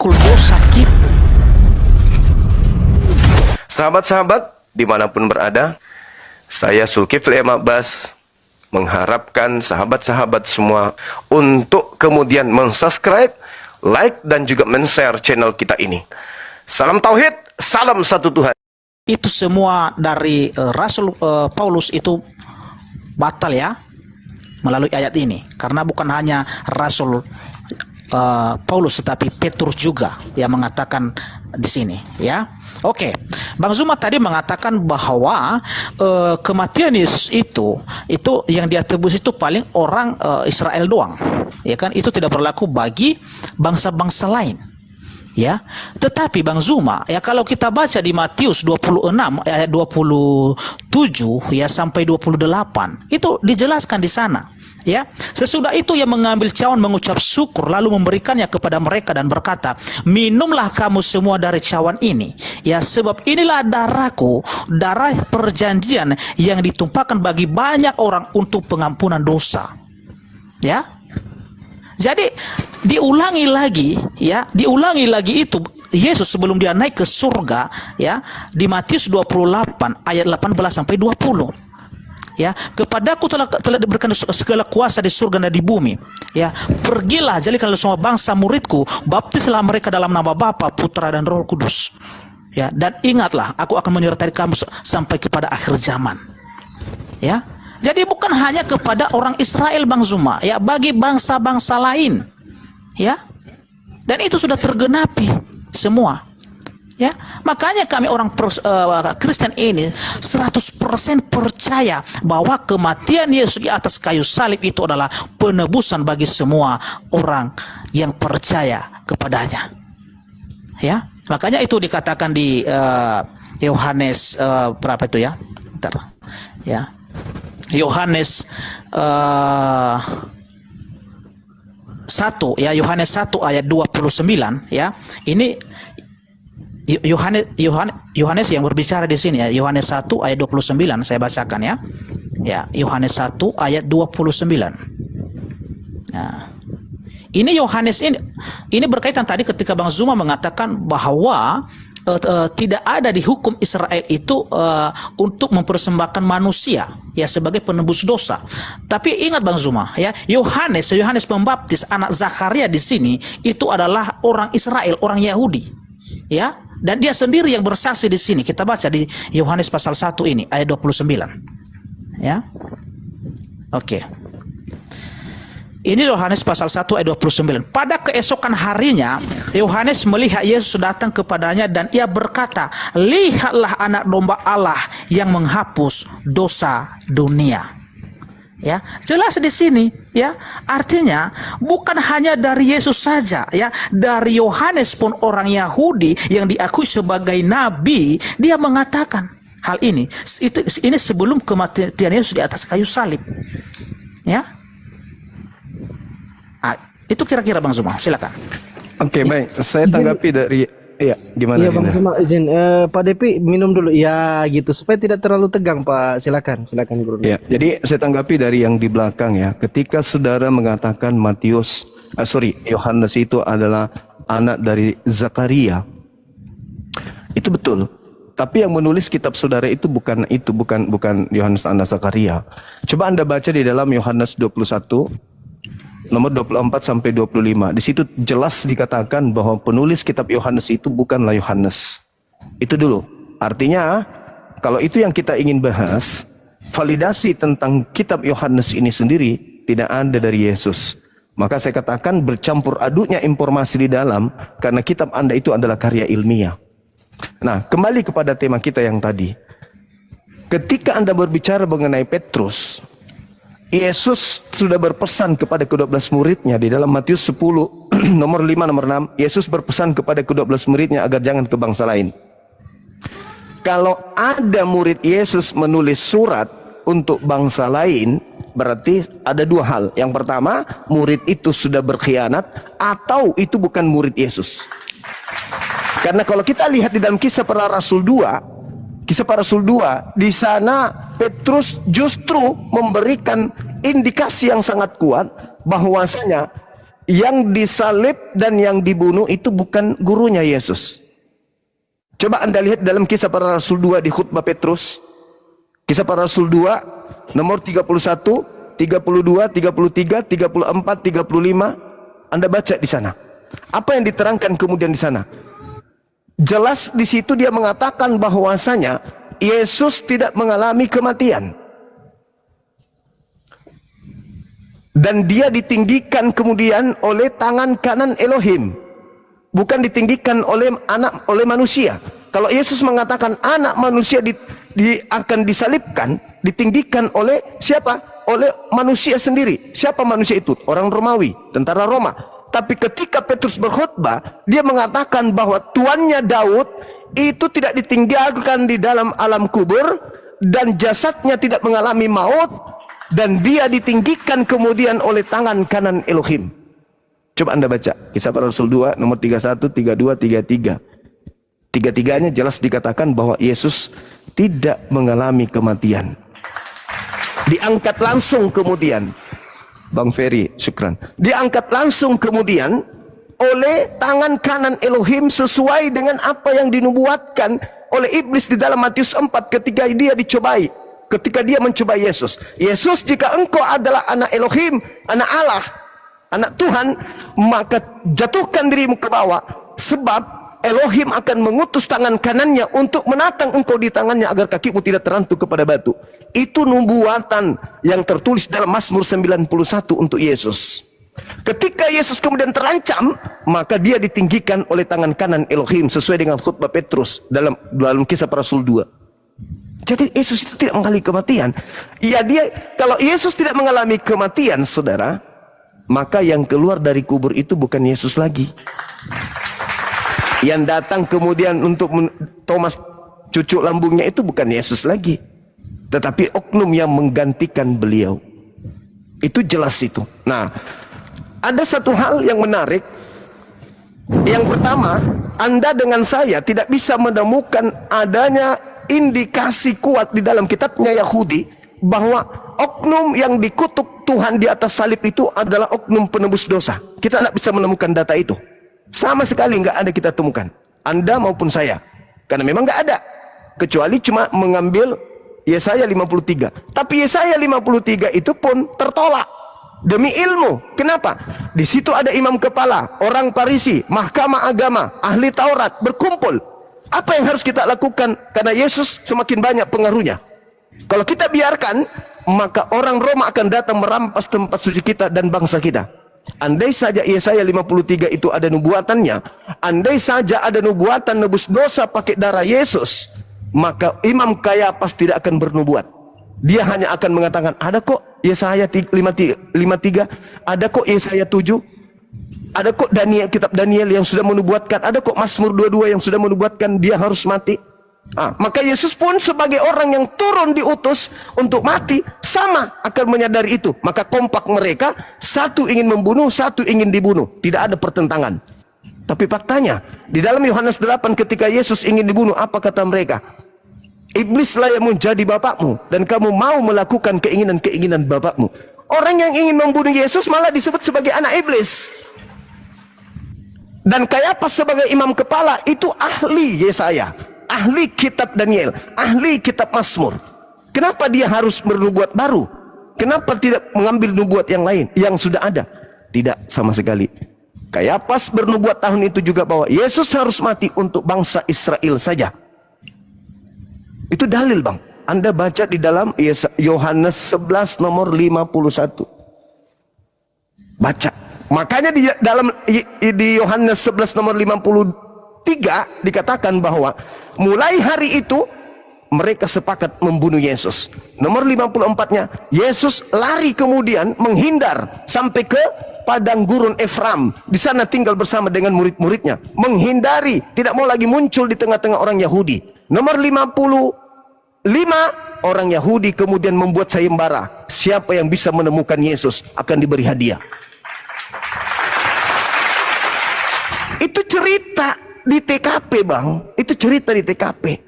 memikul dosa kita. Sahabat-sahabat dimanapun berada, saya Zulkifli M. Abbas mengharapkan sahabat-sahabat semua untuk kemudian mensubscribe, like, dan juga men-share channel kita ini. Salam Tauhid, salam satu Tuhan. Itu semua dari Rasul Paulus itu batal ya, melalui ayat ini. Karena bukan hanya Rasul Paulus, tetapi Petrus juga yang mengatakan di sini ya. Oke, Bang Zuma tadi mengatakan bahwa kematian Yesus itu yang dia tebus itu paling orang Israel doang, ya kan? Itu tidak berlaku bagi bangsa-bangsa lain, ya. Tetapi Bang Zuma, ya kalau kita baca di Matius 26 ayat 27 ya sampai 28, itu dijelaskan di sana. Ya, sesudah itu ia mengambil cawan, mengucap syukur, lalu memberikannya kepada mereka dan berkata, minumlah kamu semua dari cawan ini, ya, sebab inilah darahku, darah perjanjian yang ditumpahkan bagi banyak orang untuk pengampunan dosa. Ya, jadi diulangi lagi, ya, diulangi lagi itu Yesus sebelum dia naik ke surga, ya, di Matius 28 ayat 18 sampai 20. Ya, kepadaku telah diberikan segala kuasa di surga dan di bumi. Ya, pergilah, jadikanlah semua bangsa muridku, baptislah mereka dalam nama Bapa, Putra dan Roh Kudus. Ya, dan ingatlah, aku akan menyertai kamu sampai kepada akhir zaman. Ya, jadi bukan hanya kepada orang Israel Bang Zuma, ya, bagi bangsa-bangsa lain. Ya, dan itu sudah tergenapi semua. Ya, makanya kami orang Kristen ini 100% percaya bahwa kematian Yesus di atas kayu salib itu adalah penebusan bagi semua orang yang percaya kepadanya. Ya, makanya itu dikatakan di Yohanes berapa itu ya? Bentar. Ya. Yohanes 1 ya, Yohanes 1 ayat 29 ya. Ini Yohanes yang berbicara di sini ya, Yohanes 1 ayat 29 saya bacakan ya. Ya, Yohanes 1 ayat 29. Nah, ini Yohanes ini berkaitan tadi ketika Bang Zuma mengatakan bahwa tidak ada di hukum Israel itu untuk mempersembahkan manusia ya sebagai penebus dosa. Tapi ingat Bang Zuma ya, Yohanes Pembaptis anak Zakaria di sini itu adalah orang Israel, orang Yahudi. Ya, dan dia sendiri yang bersaksi di sini. Kita baca di Yohanes pasal 1 ini ayat 29. Ya. Oke. Ini Yohanes pasal 1 ayat 29. Pada keesokan harinya Yohanes melihat Yesus datang kepadanya dan ia berkata, lihatlah anak domba Allah yang menghapus dosa dunia. Ya, jelas di sini ya, artinya bukan hanya dari Yesus saja ya, dari Yohanes pun orang Yahudi yang diakui sebagai nabi, dia mengatakan hal ini. Ini sebelum kematian Yesus di atas kayu salib. Ya. Itu kira-kira Bang Zuma, silakan. Oke, baik. Saya tanggapi dari gimana? Iya Bang Zuma, izin Pak Depi minum dulu ya gitu supaya tidak terlalu tegang Pak. Silakan Guru. Ya, jadi saya tanggapi dari yang di belakang ya. Ketika saudara mengatakan Yohanes itu adalah anak dari Zakaria, itu betul. Tapi yang menulis kitab saudara itu bukan Yohanes anak Zakaria. Coba Anda baca di dalam Yohanes 21 nomor 24 sampai 25. Di situ jelas dikatakan bahwa penulis kitab Yohanes itu bukanlah Yohanes. Itu dulu. Artinya, kalau itu yang kita ingin bahas, validasi tentang kitab Yohanes ini sendiri tidak ada dari Yesus. Maka saya katakan bercampur aduknya informasi di dalam, karena kitab Anda itu adalah karya ilmiah. Nah, kembali kepada tema kita yang tadi. Ketika Anda berbicara mengenai Petrus, Yesus sudah berpesan kepada ke-12 muridnya di dalam Matius 10 nomor 5 nomor 6. Yesus berpesan kepada ke-12 muridnya agar jangan ke bangsa lain. Kalau ada murid Yesus menulis surat untuk bangsa lain, berarti ada dua hal. Yang pertama, murid itu sudah berkhianat atau itu bukan murid Yesus. Karena kalau kita lihat di dalam Kisah Para Rasul 2, di sana Petrus justru memberikan indikasi yang sangat kuat bahwasanya yang disalib dan yang dibunuh itu bukan gurunya Yesus. Coba Anda lihat dalam Kisah Para Rasul 2 di khutbah Petrus. Kisah Para Rasul 2 nomor 31, 32, 33, 34, 35. Anda baca di sana. Apa yang diterangkan kemudian di sana? Jelas di situ dia mengatakan bahwasanya Yesus tidak mengalami kematian. Dan dia ditinggikan kemudian oleh tangan kanan Elohim, bukan ditinggikan oleh manusia. Kalau Yesus mengatakan anak manusia akan disalibkan, ditinggikan oleh siapa? Oleh manusia sendiri. Siapa manusia itu? Orang Romawi, tentara Roma. Tapi ketika Petrus berkhutbah, dia mengatakan bahwa tuannya Daud itu tidak ditinggalkan di dalam alam kubur, dan jasadnya tidak mengalami maut, dan dia ditinggikan kemudian oleh tangan kanan Elohim. Coba Anda baca Kisah Para Rasul 2 nomor 31, 32, 33. Tiga-tiganya jelas dikatakan bahwa Yesus tidak mengalami kematian. Diangkat langsung kemudian, Bang Ferry, syukran. Diangkat langsung kemudian oleh tangan kanan Elohim sesuai dengan apa yang dinubuatkan oleh iblis di dalam Matius 4 ketika dia dicobai. Ketika dia mencobai Yesus. Yesus, jika engkau adalah anak Elohim, anak Allah, anak Tuhan, maka jatuhkan dirimu ke bawah. Sebab Elohim akan mengutus tangan kanannya untuk menatang engkau di tangannya agar kakimu tidak terantuk kepada batu. Itu nubuatan yang tertulis dalam Mazmur 91 untuk Yesus. Ketika Yesus kemudian terancam, maka dia ditinggikan oleh tangan kanan Elohim sesuai dengan khutbah Petrus dalam Kisah Para Rasul 2. Jadi Yesus itu tidak mengalami kematian. Ya, kalau Yesus tidak mengalami kematian, saudara, maka yang keluar dari kubur itu bukan Yesus lagi. Yang datang kemudian untuk Thomas cucuk lambungnya itu bukan Yesus lagi, tetapi oknum yang menggantikan beliau. Itu jelas itu. Nah, ada satu hal yang menarik. Yang pertama, Anda dengan saya tidak bisa menemukan adanya indikasi kuat di dalam kitabnya Yahudi bahwa oknum yang dikutuk Tuhan di atas salib itu adalah oknum penebus dosa. Kita tidak bisa menemukan data itu. Sama sekali nggak ada kita temukan. Anda maupun saya. Karena memang nggak ada. Kecuali cuma mengambil Yesaya 53. Tapi Yesaya 53 itu pun tertolak. Demi ilmu. Kenapa? Di situ ada imam kepala, orang Farisi, mahkamah agama, ahli Taurat berkumpul. Apa yang harus kita lakukan? Karena Yesus semakin banyak pengaruhnya. Kalau kita biarkan, maka orang Roma akan datang merampas tempat suci kita dan bangsa kita. Andai saja Yesaya 53 itu ada nubuatannya, andai saja ada nubuatan nebus dosa pakai darah Yesus, maka Imam Kayafas tidak akan bernubuat. Dia hanya akan mengatakan, ada kok Yesaya 53, ada kok Yesaya 7, ada kok kitab Daniel yang sudah menubuatkan, ada kok Mazmur 22 yang sudah menubuatkan dia harus mati. Maka Yesus pun sebagai orang yang turun diutus untuk mati, sama akan menyadari itu. Maka kompak mereka, satu ingin membunuh, satu ingin dibunuh. Tidak ada pertentangan. Tapi faktanya, di dalam Yohanes 8 ketika Yesus ingin dibunuh, apa kata mereka? Iblislah yang menjadi bapakmu, dan kamu mau melakukan keinginan-keinginan bapakmu. Orang yang ingin membunuh Yesus malah disebut sebagai anak iblis. Dan Kayafas sebagai imam kepala itu ahli Yesaya, ahli kitab Daniel, ahli kitab Mazmur. Kenapa dia harus bernubuat baru? Kenapa tidak mengambil nubuat yang lain yang sudah ada? Tidak sama sekali. Kayafas bernubuat tahun itu juga bahwa Yesus harus mati untuk bangsa Israel saja. Itu dalil, Bang. Anda baca di dalam Yohanes 11 nomor 51. Baca. Makanya di Yohanes 11 nomor 53 dikatakan bahwa mulai hari itu mereka sepakat membunuh Yesus. Nomor 54-nya, Yesus lari kemudian menghindar sampai ke padang gurun Efraim. Di sana tinggal bersama dengan murid-muridnya. Menghindari, tidak mau lagi muncul di tengah-tengah orang Yahudi. Nomor 55, orang Yahudi kemudian membuat sayembara. Siapa yang bisa menemukan Yesus akan diberi hadiah. Itu cerita di TKP, Bang. Itu cerita di TKP.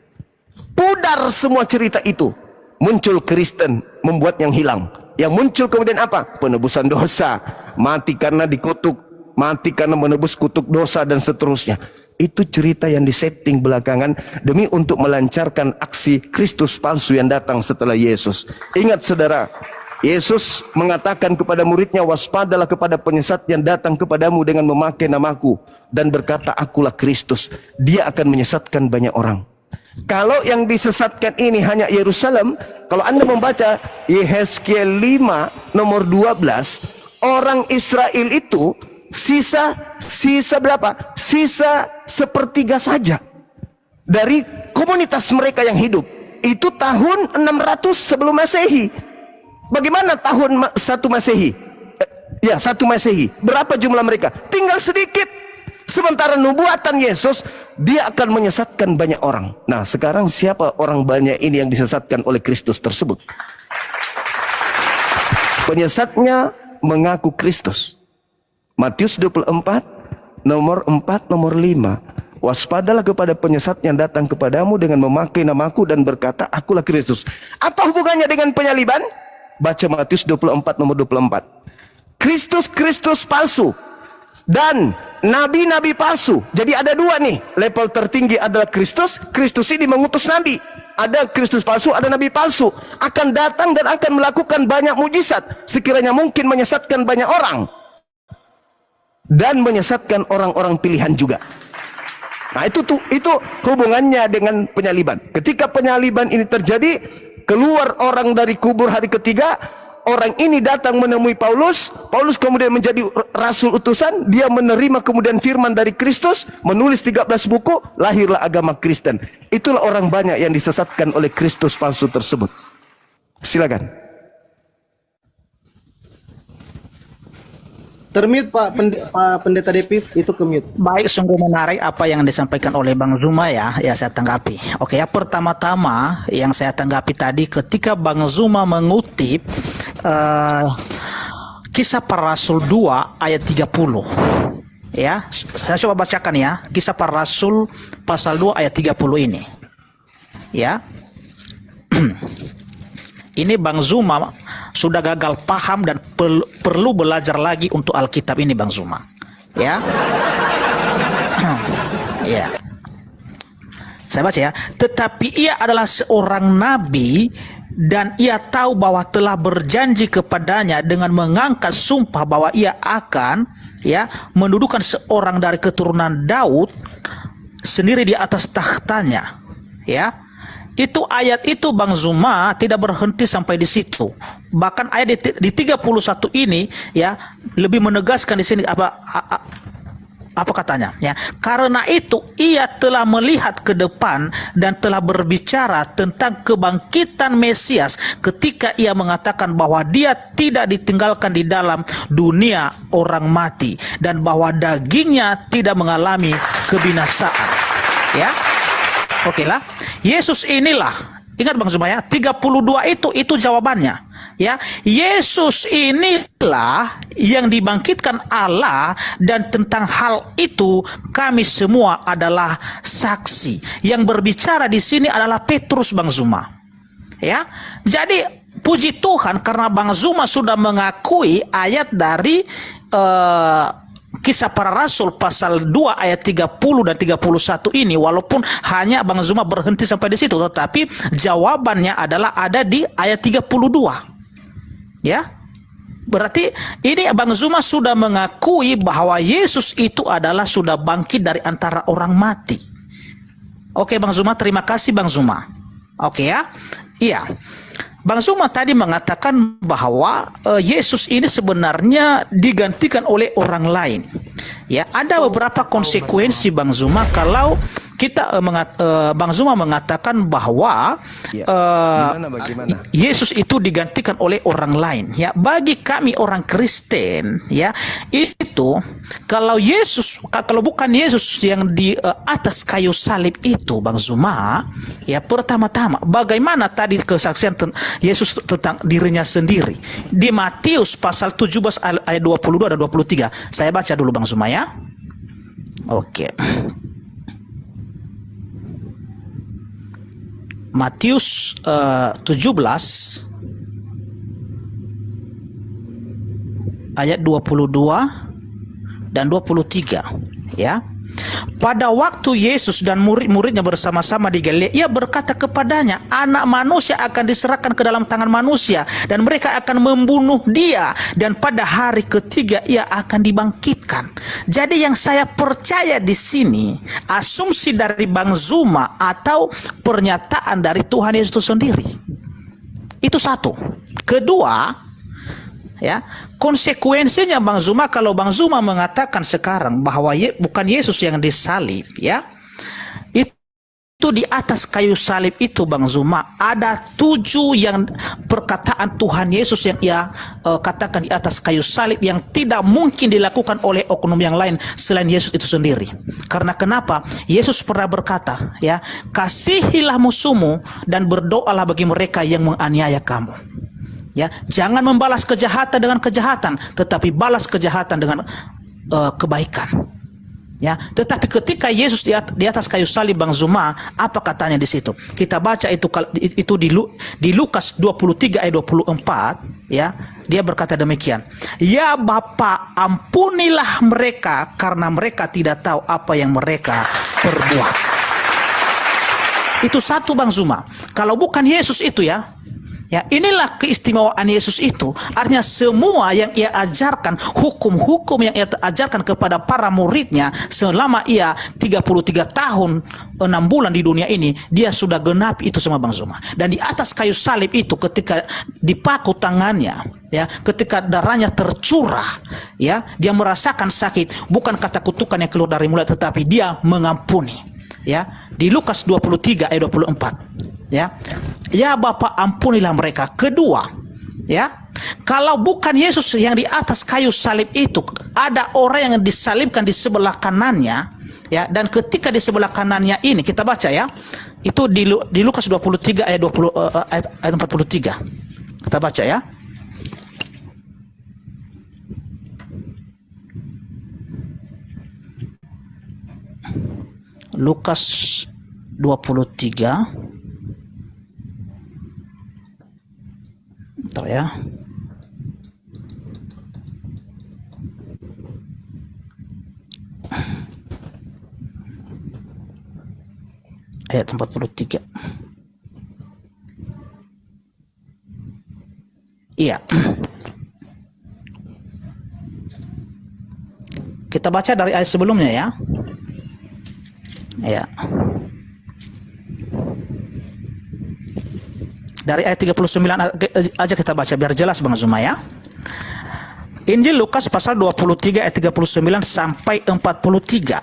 Pudar semua cerita itu. Muncul Kristen membuat yang hilang. Yang muncul kemudian apa? Penebusan dosa. Mati karena dikutuk. mati karena menebus kutuk dosa dan seterusnya. Itu cerita yang disetting belakangan demi untuk melancarkan aksi Kristus palsu yang datang setelah Yesus. Ingat saudara, Yesus mengatakan kepada muridnya, waspadalah kepada penyesat yang datang kepadamu dengan memakai namaku dan berkata, akulah Kristus. Dia akan menyesatkan banyak orang. Kalau yang disesatkan ini hanya Yerusalem, kalau Anda membaca Yehezkiel 5 nomor 12, orang Israel itu sisa berapa? Sisa sepertiga saja dari komunitas mereka yang hidup. Itu tahun 600 sebelum Masehi. Bagaimana tahun 1 Masehi? Ya, 1 Masehi. Berapa jumlah mereka? Tinggal sedikit. Sementara nubuatan Yesus, dia akan menyesatkan banyak orang. Nah, sekarang siapa orang banyak ini yang disesatkan oleh Kristus tersebut? Penyesatnya mengaku Kristus. Matius 24 nomor 4 nomor 5. Waspadalah kepada penyesat yang datang kepadamu dengan memakai namaku dan berkata, akulah Kristus. Apa hubungannya dengan penyaliban? Baca Matius 24 nomor 24. Kristus palsu dan nabi-nabi palsu. Jadi ada dua nih. Level tertinggi adalah Kristus. Kristus ini mengutus nabi. Ada Kristus palsu, ada nabi palsu. Akan datang dan akan melakukan banyak mujizat. Sekiranya mungkin menyesatkan banyak orang. Dan menyesatkan orang-orang pilihan juga. Nah, itu hubungannya dengan penyaliban. Ketika penyaliban ini terjadi, keluar orang dari kubur hari ketiga, orang ini datang menemui Paulus. Paulus kemudian menjadi rasul utusan. Dia menerima kemudian firman dari Kristus, menulis 13 buku, lahirlah agama Kristen. Itulah orang banyak yang disesatkan oleh Kristus palsu tersebut. Silakan. Termute Pak Pendeta Depi, itu ke mute. Baik, sungguh menarik apa yang disampaikan oleh Bang Zuma ya saya tanggapi. Oke, ya pertama-tama yang saya tanggapi tadi ketika Bang Zuma mengutip Kisah Para Rasul 2 ayat 30. Ya, saya coba bacakan ya, Kisah Para Rasul pasal 2 ayat 30 ini. Ya. Ini Bang Zuma sudah gagal paham dan perlu belajar lagi untuk Alkitab ini, Bang Zuma. Ya. Ya. Saya baca ya. Tetapi ia adalah seorang nabi dan ia tahu bahwa telah berjanji kepadanya dengan mengangkat sumpah bahwa ia akan mendudukan seorang dari keturunan Daud sendiri di atas tahtanya. Ya. Itu ayat itu Bang Zuma tidak berhenti sampai di situ. Bahkan ayat di 31 ini ya lebih menegaskan di sini apa katanya ya. Karena itu ia telah melihat ke depan dan telah berbicara tentang kebangkitan Mesias ketika ia mengatakan bahwa dia tidak ditinggalkan di dalam dunia orang mati dan bahwa dagingnya tidak mengalami kebinasaan. Ya. Oke lah, Yesus inilah, ingat Bang Zuma ya, 32 itu jawabannya. Ya, Yesus inilah yang dibangkitkan Allah dan tentang hal itu kami semua adalah saksi. Yang berbicara di sini adalah Petrus, Bang Zuma. Ya, jadi puji Tuhan karena Bang Zuma sudah mengakui ayat dari Kisah Para Rasul pasal 2 ayat 30 dan 31 ini, walaupun hanya Bang Zuma berhenti sampai di situ, tetapi jawabannya adalah ada di ayat 32. Ya. Berarti ini Bang Zuma sudah mengakui bahwa Yesus itu adalah sudah bangkit dari antara orang mati. Oke Bang Zuma, terima kasih Bang Zuma. Oke ya. Iya. Bang Zuma tadi mengatakan bahwa Yesus ini sebenarnya digantikan oleh orang lain. Ya, ada beberapa konsekuensi Bang Zuma kalau kita Bang Zuma mengatakan bahwa Bagaimana? Yesus itu digantikan oleh orang lain. Ya, bagi kami orang Kristen, ya itu kalau bukan Yesus yang di atas kayu salib itu, Bang Zuma, ya pertama-tama bagaimana tadi kesaksian Yesus tentang dirinya sendiri di Matius pasal 17 ayat 22 dan 23. Saya baca dulu Bang Zuma ya. Oke. Matius 17 ayat 22 dan 23, ya. Pada waktu Yesus dan murid-muridnya bersama-sama di Galilea, ia berkata kepadanya, Anak Manusia akan diserahkan ke dalam tangan manusia, dan mereka akan membunuh dia, dan pada hari ketiga ia akan dibangkitkan. Jadi yang saya percaya di sini, asumsi dari Bang Zuma atau pernyataan dari Tuhan Yesus itu sendiri. Itu satu. Kedua, ya, konsekuensinya Bang Zuma, kalau Bang Zuma mengatakan sekarang bahwa bukan Yesus yang disalib, ya, itu di atas kayu salib itu Bang Zuma ada 7 yang perkataan Tuhan Yesus yang ia katakan di atas kayu salib yang tidak mungkin dilakukan oleh oknum yang lain selain Yesus itu sendiri. Karena kenapa? Yesus pernah berkata, ya, kasihilah musuhmu dan berdoalah bagi mereka yang menganiaya kamu. Ya, jangan membalas kejahatan dengan kejahatan, tetapi balas kejahatan dengan kebaikan. Ya, tetapi ketika Yesus di atas kayu salib Bang Zuma, apa katanya di situ? Kita baca itu di Lukas 23 ayat 24, ya. Dia berkata demikian. Ya Bapa, ampunilah mereka karena mereka tidak tahu apa yang mereka perbuat. Itu satu Bang Zuma. Kalau bukan Yesus itu, ya. Ya, inilah keistimewaan Yesus itu. Artinya semua yang ia ajarkan, hukum-hukum yang ia ajarkan kepada para muridnya selama ia 33 tahun 6 bulan di dunia ini, dia sudah genapi itu sama Bang Zuma. Dan di atas kayu salib itu ketika dipaku tangannya, ya, ketika darahnya tercurah, ya, dia merasakan sakit, bukan kata kutukan yang keluar dari mulut, tetapi dia mengampuni. Ya, di Lukas 23 ayat 24. Ya. Ya Bapa, ampunilah mereka. Kedua, ya, kalau bukan Yesus yang di atas kayu salib itu, ada orang yang disalibkan di sebelah kanannya, ya, dan ketika di sebelah kanannya ini kita baca, ya, itu di Lukas 23 ayat 43. Kita baca, ya. Lukas 23. Bentar, ya. Ayat 43. Iya. Kita baca dari ayat sebelumnya, ya. Ya. Dari ayat 39 aja kita baca biar jelas Bang Zuma, ya. Injil Lukas pasal 23 ayat 39 sampai 43.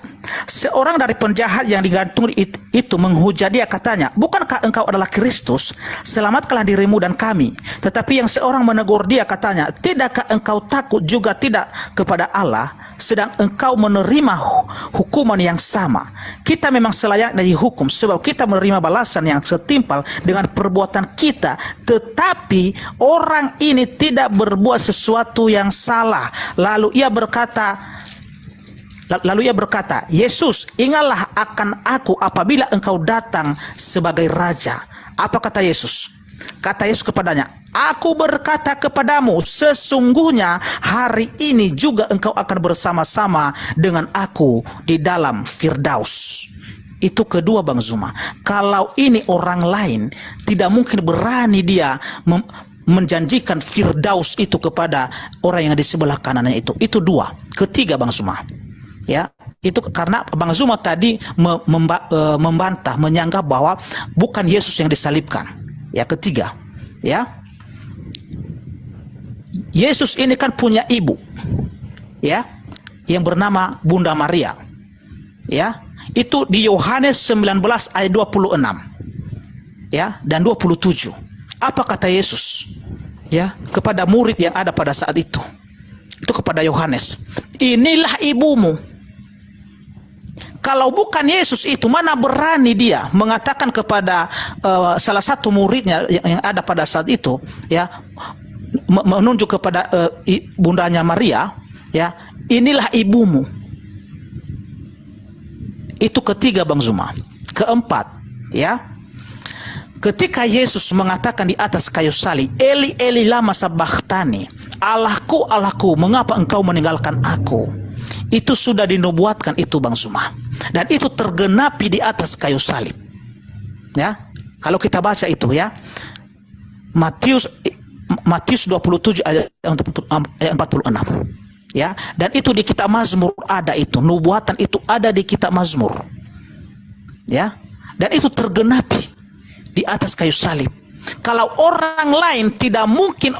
Seorang dari penjahat yang digantung itu menghujat dia, katanya, bukankah engkau adalah Kristus? Selamatkanlah dirimu dan kami. Tetapi yang seorang menegur dia, katanya, tidakkah engkau takut juga tidak kepada Allah, sedang engkau menerima hukuman yang sama? Kita memang selayaknya dihukum, sebab kita menerima balasan yang setimpal dengan perbuatan kita. Tetapi orang ini tidak berbuat sesuatu yang salah. Lalu ia berkata, Yesus, ingatlah akan aku apabila engkau datang sebagai raja. Apa kata Yesus? Kata Yesus kepadanya, aku berkata kepadamu, sesungguhnya hari ini juga engkau akan bersama-sama dengan aku di dalam Firdaus. Itu kedua Bang Zuma. Kalau ini orang lain, tidak mungkin berani dia menjanjikan Firdaus itu kepada orang yang di sebelah kanannya itu. Itu dua. Ketiga Bang Zuma, ya, itu karena Bang Zuma tadi membantah, menyanggah bahwa bukan Yesus yang disalibkan. Ya, ketiga, ya, Yesus ini kan punya ibu, ya, yang bernama Bunda Maria, ya. Itu di Yohanes 19 ayat 26, ya, dan 27. Apa kata Yesus, ya, kepada murid yang ada pada saat itu? Itu kepada Yohanes, inilah ibumu. Kalau bukan Yesus itu, mana berani dia mengatakan kepada salah satu muridnya yang ada pada saat itu, ya, menunjuk kepada bundanya Maria, ya, inilah ibumu. Itu ketiga Bang Zuma. Keempat, ya, ketika Yesus mengatakan di atas kayu salib, Eli Eli lama sabachthani, Allahku Allahku, mengapa engkau meninggalkan aku? itu sudah dinubuatkan itu Bang Zuma, dan itu tergenapi di atas kayu salib. Ya, kalau kita baca itu ya, Matius 27 ayat 46. Ya, dan itu di kitab Mazmur ada itu, nubuatan itu ada di kitab Mazmur. Ya, dan itu tergenapi di atas kayu salib. Kalau orang lain tidak mungkin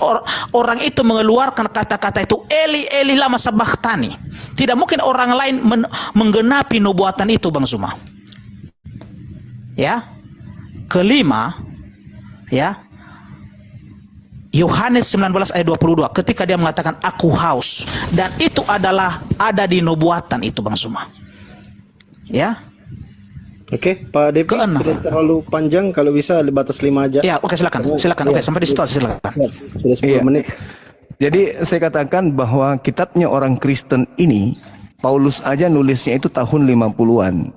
orang itu mengeluarkan kata-kata itu, Eli Eli lama sabachthani. Tidak mungkin orang lain menggenapi nubuatan itu Bang Zuma. Ya. Kelima, ya. Yohanes 19 ayat 22 ketika dia mengatakan aku haus, dan itu adalah ada di nubuatan itu Bang Zuma. Ya. Oke, Pak Depi, Keenam. sudah terlalu panjang, kalau bisa batas 5 aja. Ya, oke, silakan. Oke, sampai di situ silakan. Sudah 10 menit. Jadi saya katakan bahwa kitabnya orang Kristen ini, Paulus aja nulisnya itu tahun 50-an.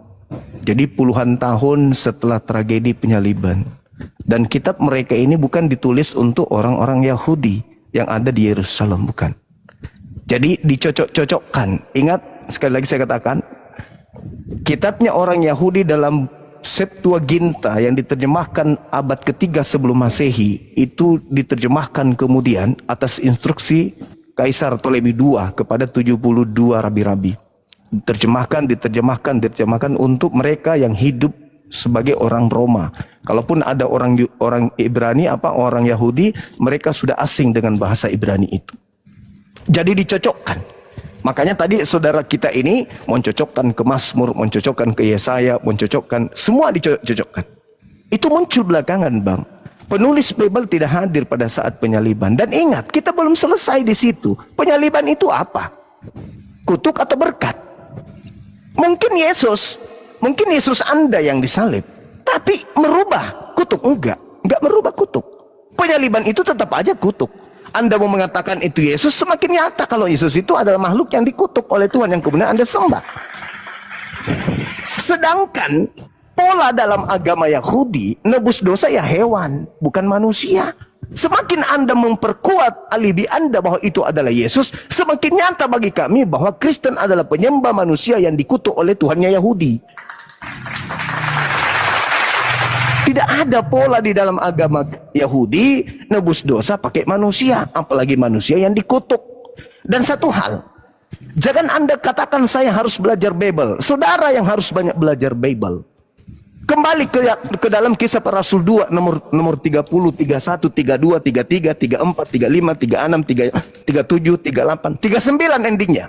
Jadi puluhan tahun setelah tragedi penyaliban. Dan kitab mereka ini bukan ditulis untuk orang-orang Yahudi yang ada di Yerusalem, bukan. Jadi dicocok-cocokkan. Ingat, sekali lagi saya katakan, kitabnya orang Yahudi dalam Septuaginta yang diterjemahkan abad ketiga sebelum Masehi itu diterjemahkan kemudian atas instruksi Kaisar Ptolemy II kepada 72 rabi-rabi. Diterjemahkan untuk mereka yang hidup sebagai orang Roma. Kalaupun ada orang Ibrani orang Yahudi, mereka sudah asing dengan bahasa Ibrani itu. Jadi dicocokkan. Makanya tadi saudara kita ini mencocokkan ke Mazmur, mencocokkan ke Yesaya, mencocokkan, semua dicocokkan. Itu muncul belakangan Bang. Penulis Bible tidak hadir pada saat penyaliban. Dan ingat, kita belum selesai di situ. Penyaliban itu apa? Kutuk atau berkat? Mungkin Yesus Anda yang disalib. Tapi merubah kutuk? Enggak merubah kutuk. Penyaliban itu tetap aja kutuk. Anda mau mengatakan itu Yesus, semakin nyata kalau Yesus itu adalah makhluk yang dikutuk oleh Tuhan yang kemudian Anda sembah. Sedangkan pola dalam agama Yahudi, nebus dosa ya hewan, bukan manusia. Semakin Anda memperkuat alibi Anda bahwa itu adalah Yesus, semakin nyata bagi kami bahwa Kristen adalah penyembah manusia yang dikutuk oleh Tuhannya Yahudi. Tidak ada pola di dalam agama Yahudi nebus dosa pakai manusia, apalagi manusia yang dikutuk. Dan satu hal, jangan Anda katakan saya harus belajar Bible. Saudara yang harus banyak belajar Bible. Kembali ke dalam Kisah Para Rasul 2 nomor 30, 31, 32, 33, 34, 35, 36, 37, 38, 39 endingnya.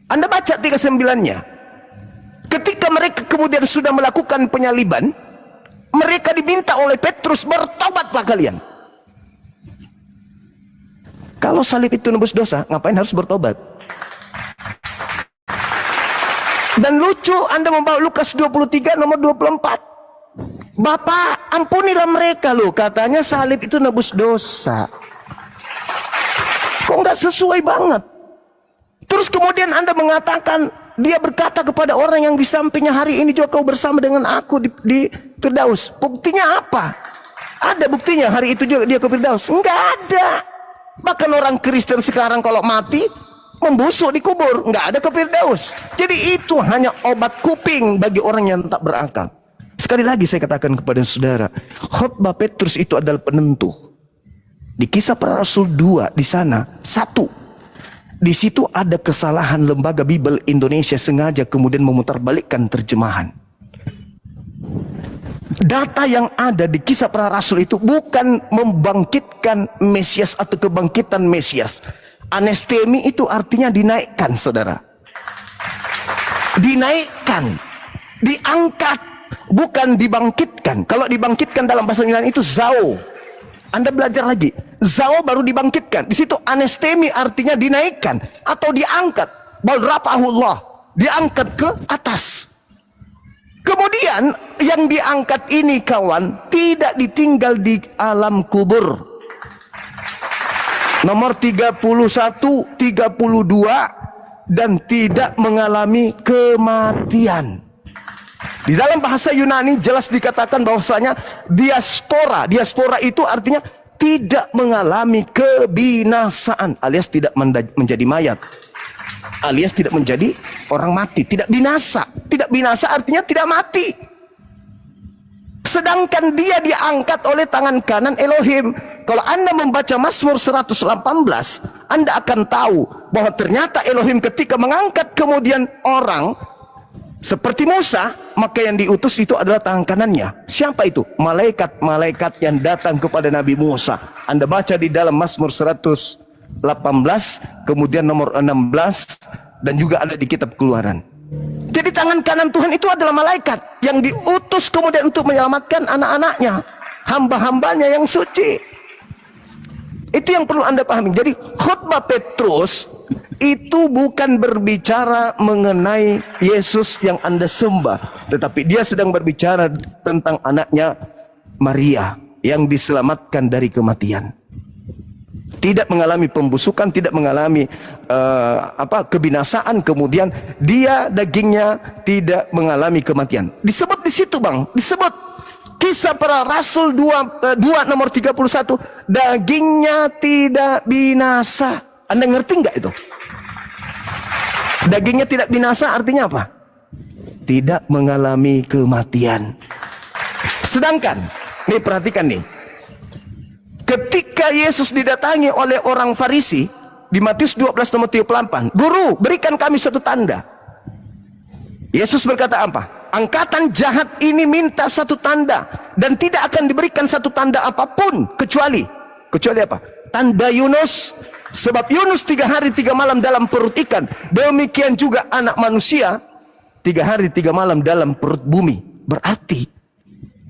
Anda baca 39-nya. Ketika mereka kemudian sudah melakukan penyaliban, mereka diminta oleh Petrus, bertobatlah kalian. Kalau salib itu nebus dosa, ngapain harus bertobat? Dan lucu, Anda membawa Lukas 23 nomor 24. Bapak, ampunilah mereka loh, katanya salib itu nebus dosa. Kok nggak sesuai banget? Terus kemudian Anda mengatakan, dia berkata kepada orang yang di sampingnya, hari ini juga kau bersama dengan aku di Firdaus. Buktinya apa? Ada buktinya hari itu juga dia ke Firdaus? Enggak ada. Bahkan orang Kristen sekarang kalau mati membusuk di kubur, enggak ada ke Firdaus. Jadi itu hanya obat kuping bagi orang yang tak berakal. Sekali lagi saya katakan kepada saudara, khotbah Petrus itu adalah penentu. Di Kisah Para Rasul 2 di sana, satu, di situ ada kesalahan lembaga Bible Indonesia sengaja kemudian memutarbalikkan terjemahan. Data yang ada di Kisah Para Rasul itu bukan membangkitkan Mesias atau kebangkitan Mesias. Anestemi itu artinya dinaikkan, saudara. Dinaikkan, diangkat, bukan dibangkitkan. Kalau dibangkitkan dalam bahasa Yunani itu zao. Anda belajar lagi, zao baru dibangkitkan. Di situ anestemi artinya dinaikkan atau diangkat. Bal rafa'ahullah, diangkat ke atas. Kemudian yang diangkat ini kawan tidak ditinggal di alam kubur. Nomor 31, 32 dan tidak mengalami kematian. Di dalam bahasa Yunani jelas dikatakan bahwasanya diaspora. Diaspora itu artinya tidak mengalami kebinasaan alias tidak menjadi mayat. alias tidak menjadi orang mati, tidak binasa. Tidak binasa artinya tidak mati. Sedangkan dia diangkat oleh tangan kanan Elohim. Kalau Anda membaca Mazmur 118, Anda akan tahu bahwa ternyata Elohim ketika mengangkat kemudian orang seperti Musa, maka yang diutus itu adalah tangan kanannya. Siapa itu? Malaikat-malaikat yang datang kepada Nabi Musa. Anda baca di dalam Mazmur 118, kemudian nomor 16, dan juga ada di kitab Keluaran. Jadi tangan kanan Tuhan itu adalah malaikat yang diutus kemudian untuk menyelamatkan anak-anaknya, hamba-hambanya yang suci. Itu yang perlu Anda pahami. Jadi khutbah Petrus itu bukan berbicara mengenai Yesus yang Anda sembah, tetapi dia sedang berbicara tentang anaknya Maria yang diselamatkan dari kematian. Tidak mengalami pembusukan, tidak mengalami kebinasaan, kemudian dia dagingnya tidak mengalami kematian. Disebut di situ, Bang, disebut Kisah Para Rasul 2 nomor 31, dagingnya tidak binasa. Anda ngerti nggak itu? Dagingnya tidak binasa artinya apa? Tidak mengalami kematian. Sedangkan, nih perhatikan nih, ketika Yesus didatangi oleh orang Farisi di Matius 12 nomor 38, "Guru, berikan kami suatu tanda." Yesus berkata apa? "Angkatan jahat ini minta satu tanda, dan tidak akan diberikan satu tanda apapun kecuali apa? Tanda Yunus. Sebab Yunus 3 hari 3 malam dalam perut ikan, demikian juga anak manusia 3 hari 3 malam dalam perut bumi." Berarti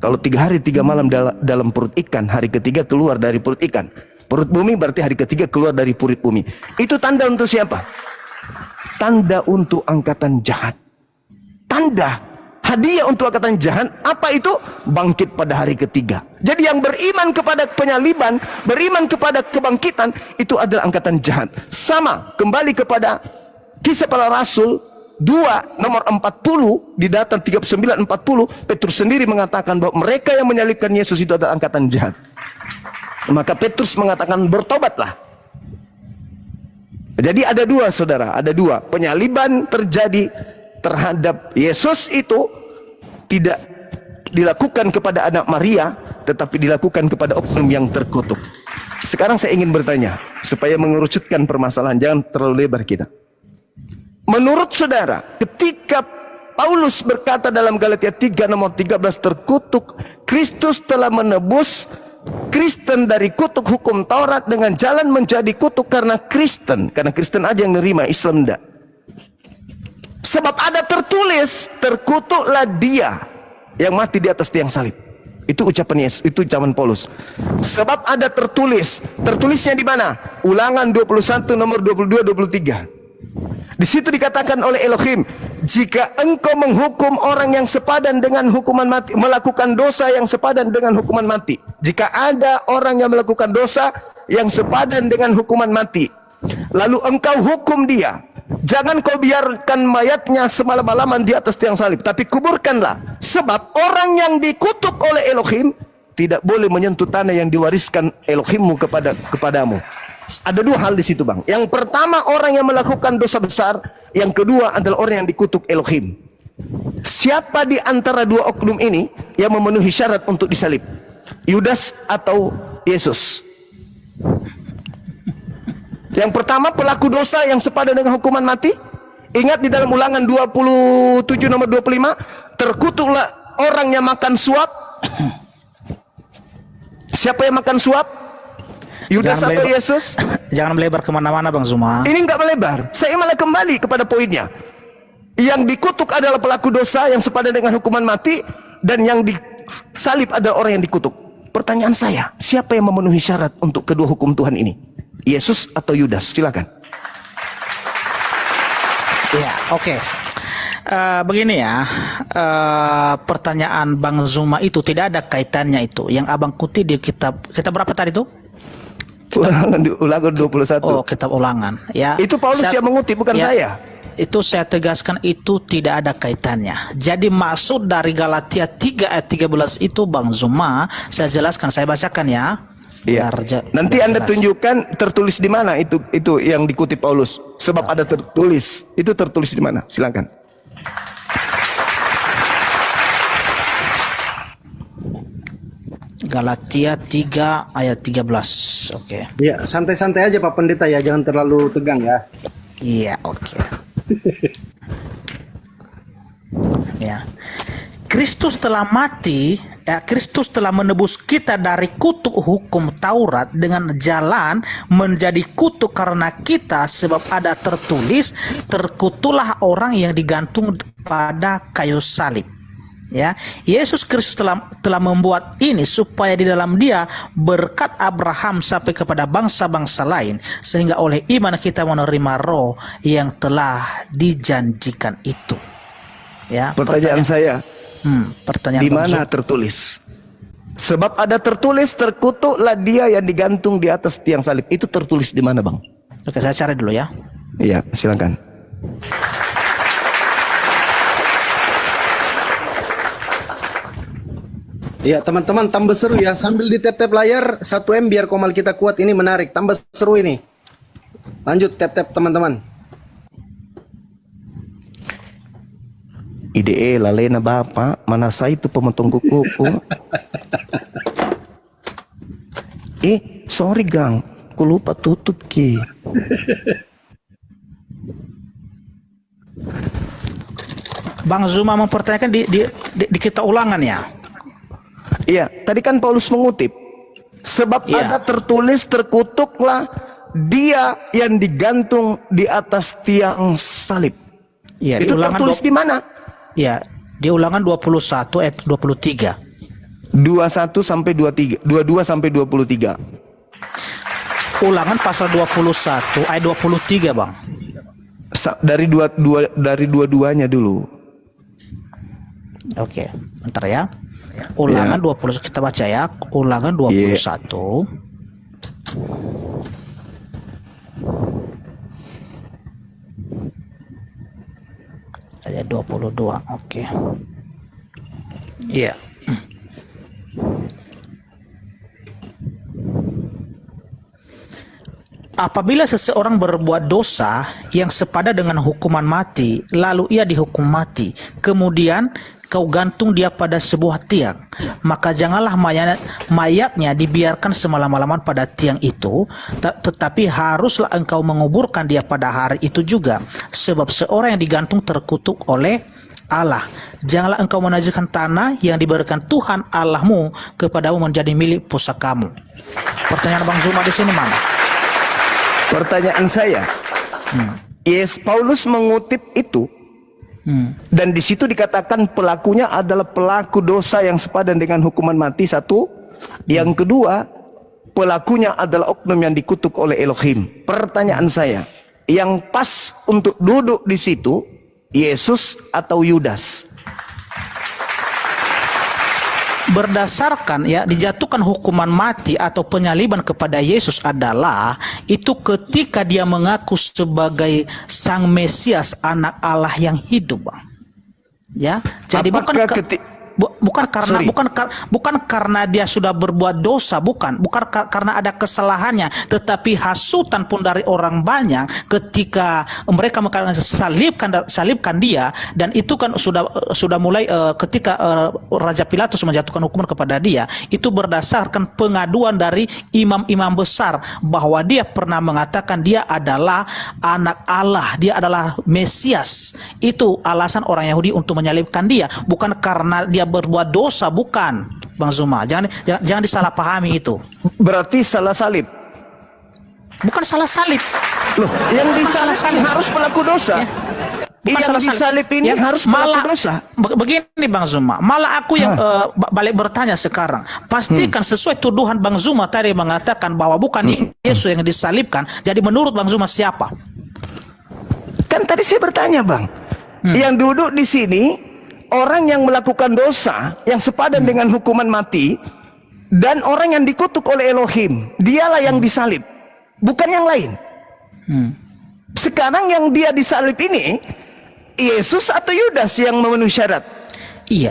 kalau 3 hari 3 malam dalam perut ikan, hari ketiga keluar dari perut ikan. Perut bumi berarti hari ketiga keluar dari perut bumi. Itu tanda untuk siapa? Tanda untuk angkatan jahat. Tanda, hadiah untuk angkatan jahat. Apa itu? Bangkit pada hari ketiga. Jadi yang beriman kepada penyaliban, beriman kepada kebangkitan, itu adalah angkatan jahat. Sama, kembali kepada Kisah Para Rasul 2 nomor 40, di data 39-40, Petrus sendiri mengatakan bahwa mereka yang menyalibkan Yesus itu adalah angkatan jahat. Maka Petrus mengatakan, bertobatlah. Jadi ada dua, saudara, ada dua. Penyaliban terjadi terhadap Yesus itu tidak dilakukan kepada anak Maria, tetapi dilakukan kepada oknum yang terkutuk. Sekarang saya ingin bertanya, supaya mengerucutkan permasalahan, jangan terlalu lebar kita. Menurut saudara, ketika Paulus berkata dalam Galatia 3 nomor 13, terkutuk, Kristus telah menebus Kristen dari kutuk hukum Taurat dengan jalan menjadi kutuk karena Kristen aja yang nerima, Islam enggak. Sebab ada tertulis, terkutuklah dia yang mati di atas tiang salib. Itu ucapan Yesus, itu ucapan Paulus. Sebab ada tertulis, tertulisnya di mana? Ulangan 21 nomor 22-23. Di situ dikatakan oleh Elohim, jika engkau menghukum orang yang sepadan dengan hukuman mati, melakukan dosa yang sepadan dengan hukuman mati. Jika ada orang yang melakukan dosa yang sepadan dengan hukuman mati, lalu engkau hukum dia, jangan kau biarkan mayatnya semalam-malaman di atas tiang salib, tapi kuburkanlah. Sebab orang yang dikutuk oleh Elohim tidak boleh menyentuh tanah yang diwariskan Elohimmu kepadamu. Ada dua hal di situ, Bang. Yang pertama, orang yang melakukan dosa besar. Yang kedua adalah orang yang dikutuk Elohim. Siapa di antara dua oknum ini yang memenuhi syarat untuk disalib? Yudas atau Yesus? Yang pertama, pelaku dosa yang sepadan dengan hukuman mati. Ingat di dalam Ulangan 27 nomor 25, terkutuklah orang yang makan suap. Siapa yang makan suap? Yudas atau Yesus? Jangan melebar kemana-mana, Bang Zuma. Ini nggak melebar. Saya malah kembali kepada poinnya. Yang dikutuk adalah pelaku dosa yang sepadan dengan hukuman mati, dan yang disalib adalah orang yang dikutuk. Pertanyaan saya, siapa yang memenuhi syarat untuk kedua hukum Tuhan ini? Yesus atau Yudas? Silakan. Ya, oke. Begini ya, pertanyaan Bang Zuma itu tidak ada kaitannya itu. Yang abang kutip di kitab berapa tadi itu? Ulangan 21. Oh, kitab Ulangan. Ya. Itu Paulus yang mengutip, bukan saya. Itu saya tegaskan, itu tidak ada kaitannya. Jadi maksud dari Galatia 3 ayat 13 itu, Bang Zuma, saya jelaskan, saya bacakan ya. Iya. Nanti Anda tunjukkan tertulis di mana itu yang dikutip Paulus. Sebab ada tertulis. Itu tertulis di mana? Silakan. Galatia 3 ayat 13. Oke. Ya, santai-santai aja Pak Pendeta ya, jangan terlalu tegang ya. Iya, oke. Ya. Kristus telah mati, Kristus telah menebus kita dari kutuk hukum Taurat dengan jalan menjadi kutuk karena kita, sebab ada tertulis, terkutuklah orang yang digantung pada kayu salib. Ya, Yesus Kristus telah membuat ini supaya di dalam Dia berkat Abraham sampai kepada bangsa-bangsa lain, sehingga oleh iman kita menerima roh yang telah dijanjikan itu. Ya, pertanyaan saya, pertanyaan di mana tertulis? Sebab ada tertulis, terkutuklah dia yang digantung di atas tiang salib. Itu tertulis di mana, Bang? Oke, saya cari dulu ya. Iya, silakan. Ya teman-teman, tambah seru ya, sambil di tap-tap layar 1M biar komal kita kuat, ini menarik, tambah seru ini. Lanjut tap-tap teman-teman. IDE lalena Bapak, mana saya itu pemotong kuku. Sorry Gang, ku lupa tutup ki. Bang Zuma mempertanyakan di kita ulangan ya. Iya, tadi kan Paulus mengutip. Sebab ada tertulis, terkutuklah dia yang digantung di atas tiang salib. Iya, itu tertulis di mana? Ya, di ulangan 21 ayat 23. 21 sampai 23, 22 sampai 23. Ulangan pasal 21 ayat 23, Bang. Dari dua-duanya dulu. Oke, bentar ya. Ulangan 20, kita baca ya. Ulangan 21. Ayat 22. Oke. Iya. Apabila seseorang berbuat dosa yang sepadan dengan hukuman mati, lalu ia dihukum mati, kemudian kau gantung dia pada sebuah tiang, maka janganlah mayatnya dibiarkan semalam-malaman pada tiang itu, tetapi haruslah engkau menguburkan dia pada hari itu juga, sebab seorang yang digantung terkutuk oleh Allah. Janganlah engkau menajiskan tanah yang diberikan Tuhan Allahmu kepadamu menjadi milik pusakamu. Pertanyaan Bang Zuma di sini mana? Pertanyaan saya, Yes, Paulus mengutip itu, dan di situ dikatakan pelakunya adalah pelaku dosa yang sepadan dengan hukuman mati, satu. Yang kedua, pelakunya adalah oknum yang dikutuk oleh Elohim. Pertanyaan saya, yang pas untuk duduk di situ, Yesus atau Yudas? Berdasarkan ya, dijatuhkan hukuman mati atau penyaliban kepada Yesus adalah itu ketika dia mengaku sebagai Sang Mesias, anak Allah yang hidup, Bang. Ya, jadi bukan karena dia sudah berbuat dosa, bukan karena ada kesalahannya, tetapi hasutan pun dari orang banyak ketika mereka mengatakan salibkan dia, dan itu kan sudah mulai ketika Raja Pilatus menjatuhkan hukuman kepada dia, itu berdasarkan pengaduan dari imam-imam besar bahwa dia pernah mengatakan dia adalah anak Allah, dia adalah Mesias. Itu alasan orang Yahudi untuk menyalibkan dia, bukan karena dia berbuat dosa, bukan, Bang Zuma. Jangan disalahpahami itu. Berarti salah salib. Bukan salah salib. Loh, yang disalib harus pelaku dosa. Ya. Yang disalib ini ya, harus pelaku dosa. Begini Bang Zuma, malah aku yang balik bertanya sekarang. Pastikan sesuai tuduhan Bang Zuma tadi mengatakan bahwa bukan Yesus yang disalibkan. Jadi menurut Bang Zuma siapa? Kan tadi saya bertanya, Bang. Yang duduk di sini orang yang melakukan dosa yang sepadan dengan hukuman mati, dan orang yang dikutuk oleh Elohim, dialah yang disalib, bukan yang lain. Sekarang yang dia disalib ini Yesus atau Yudas yang memenuhi syarat? Iya,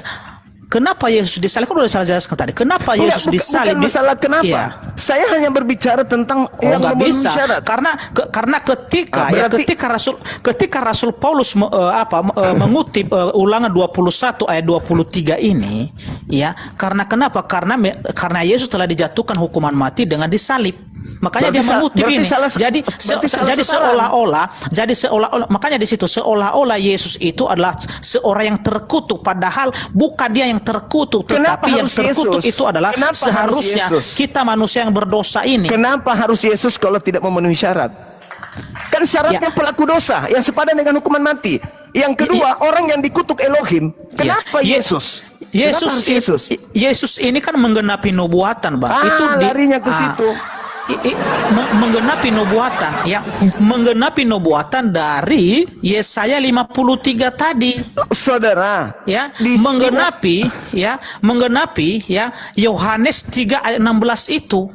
kenapa Yesus disalib? Kan udah saya jelaskan tadi. Kenapa Enggak, Yesus disalib? bukan masalah kenapa. Iya. Saya hanya berbicara tentang Oh, yang nggak memenuhi bisa syarat. karena ketika berarti- ketika Rasul Paulus mengutip Ulangan 21 ayat 23 ini, ya, karena kenapa? Karena Yesus telah dijatuhkan hukuman mati dengan disalib. Makanya Berarti dia mengutip berarti ini. salah- Jadi berarti salah jadi seolah-olah makanya di situ seolah-olah Yesus itu adalah seorang yang terkutuk, padahal bukan dia yang terkutuk, Kenapa tetapi yang harus terkutuk Yesus? itu adalah Kenapa harus seharusnya Yesus? kita manusia yang berdosa ini. Kenapa harus Yesus kalau tidak memenuhi syarat? Kan syaratnya Ya. pelaku dosa yang sepadan dengan hukuman mati. Yang kedua, orang yang dikutuk Elohim. Kenapa Ya. Yesus? Yesus, Kenapa harus Yesus? Yesus ini kan menggenapi nubuatan, Bang. Larinya ke situ. Menggenapi nubuatan, ya, menggenapi nubuatan dari Yesaya 53 tadi, Saudara, ya, di menggenapi ya Yohanes 3 ayat 16 itu.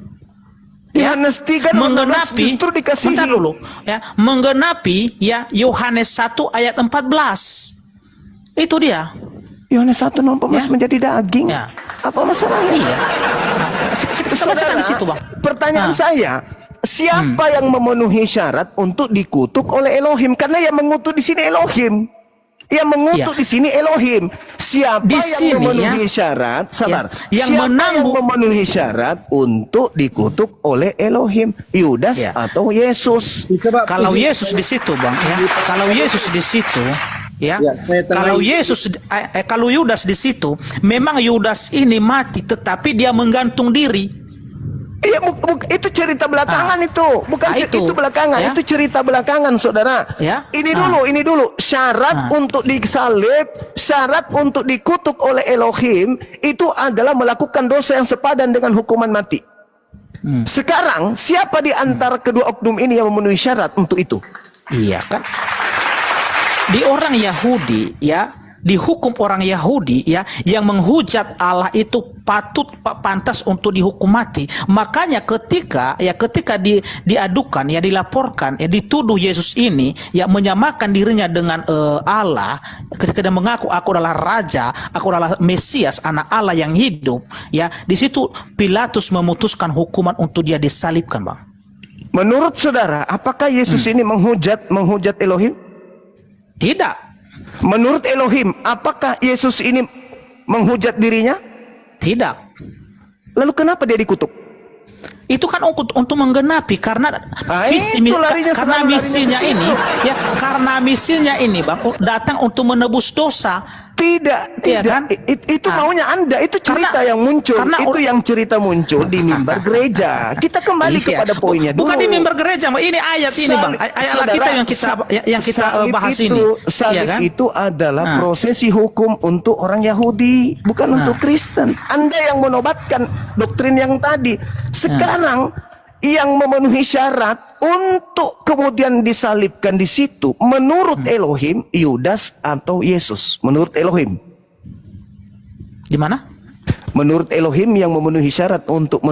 Ya, Yohanes 3 menggenapi, justru dikasihi. bentar dulu, ya, menggenapi ya Yohanes 1 ayat 14. Itu dia. Yohanes 1:14 Ya. menjadi daging. Ya. Apa masalahnya? Iya. Kita bacakan di situ, Bang. Pertanyaan Nah. saya, siapa yang memenuhi syarat untuk dikutuk oleh Elohim? Karena yang mengutuk di sini Elohim. Yang mengutuk Ya. di sini Elohim. Siapa Di yang sini, memenuhi ya. syarat? Sabar. Ya, yang siapa menanggung- yang memenuhi syarat untuk dikutuk oleh Elohim? Yudas Ya. atau Yesus? Kalau Yesus di situ, Bang, ya. Kalau Yesus di situ, ya. Ya, saya Kalau tengahin. Yesus kalau Yudas di situ, memang Yudas ini mati tetapi dia menggantung diri. Iya, itu cerita belakangan itu, bukan itu. itu belakangan, Ya. itu cerita belakangan, saudara. Ya. Ini dulu, syarat untuk disalib, syarat untuk dikutuk oleh Elohim itu adalah melakukan dosa yang sepadan dengan hukuman mati. Sekarang siapa di antara kedua oknum ini yang memenuhi syarat untuk itu? Iya kan? Di orang Yahudi, ya, dihukum orang Yahudi, ya, yang menghujat Allah itu pantas untuk dihukum mati. Makanya ketika diadukan, ya, dilaporkan, ya, dituduh Yesus ini, ya, menyamakan dirinya dengan Allah, ketika dia mengaku aku adalah raja, aku adalah Mesias, anak Allah yang hidup, ya, di situ Pilatus memutuskan hukuman untuk dia disalibkan, Bang. Menurut saudara, apakah Yesus ini menghujat Elohim? Tidak. Menurut Elohim, apakah Yesus ini menghujat dirinya? Tidak. Lalu kenapa dia dikutuk? Itu kan untuk menggenapi karena itu larinya karena selalu misinya larinya ke ini, situ. ya, karena misinya ini, Bang, datang untuk menebus dosa. Tidak. Iya kan? Itu maunya Anda, itu cerita Karena- yang muncul. karena Itu yang cerita muncul di mimbar gereja. Kita kembali Iya. kepada poinnya dulu. Bukan di mimbar gereja, Bang. Ini ayat ini, Bang. Ayat Saudara, kita yang kita salib bahas itu, ini. Salib Iya kan? itu adalah Nah. prosesi hukum untuk orang Yahudi, bukan untuk Kristen. Anda yang menobatkan doktrin yang tadi. Sekarang yang memenuhi syarat untuk kemudian disalibkan di situ, menurut Elohim, Yudas atau Yesus? Menurut Elohim. Di mana? Menurut Elohim yang memenuhi syarat untuk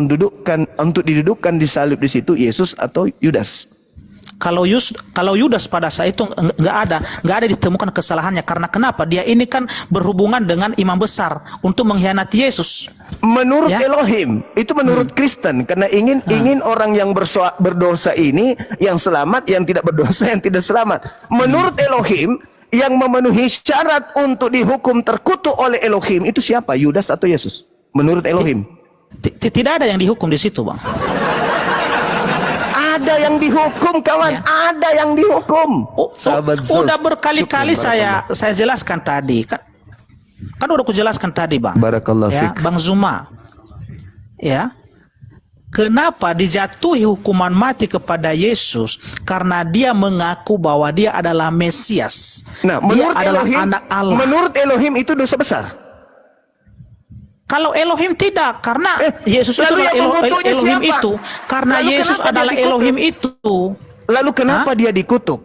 didudukkan disalib di situ, Yesus atau Yudas? Kalau Yudas pada saat itu nggak ada ditemukan kesalahannya, karena kenapa? Dia ini kan berhubungan dengan imam besar untuk mengkhianati Yesus. Menurut Ya. Elohim, itu menurut Kristen, karena ingin orang yang berdosa ini yang selamat, yang tidak berdosa yang tidak selamat. Menurut Elohim, yang memenuhi syarat untuk dihukum terkutuk oleh Elohim itu siapa? Yudas atau Yesus? Menurut Elohim. Tidak ada yang dihukum di situ, Bang. Ada yang dihukum, kawan. Ya. Ada yang dihukum. Sahabat Zeus. Udah berkali-kali Syukur, saya jelaskan tadi. Kan udah aku jelaskan tadi, Bang. Barakallahu Ya, fik. Bang Zuma. Ya. Kenapa dijatuhi hukuman mati kepada Yesus? Karena dia mengaku bahwa dia adalah Mesias. Nah, Dia menurut adalah Elohim, anak Allah. menurut Elohim itu dosa besar. Kalau Elohim tidak, karena Yesus itu lalu adalah yang mengutuknya Elohim siapa? itu. Karena Lalu Yesus kenapa dia adalah dikutuk? Elohim itu. Lalu kenapa dia dikutuk?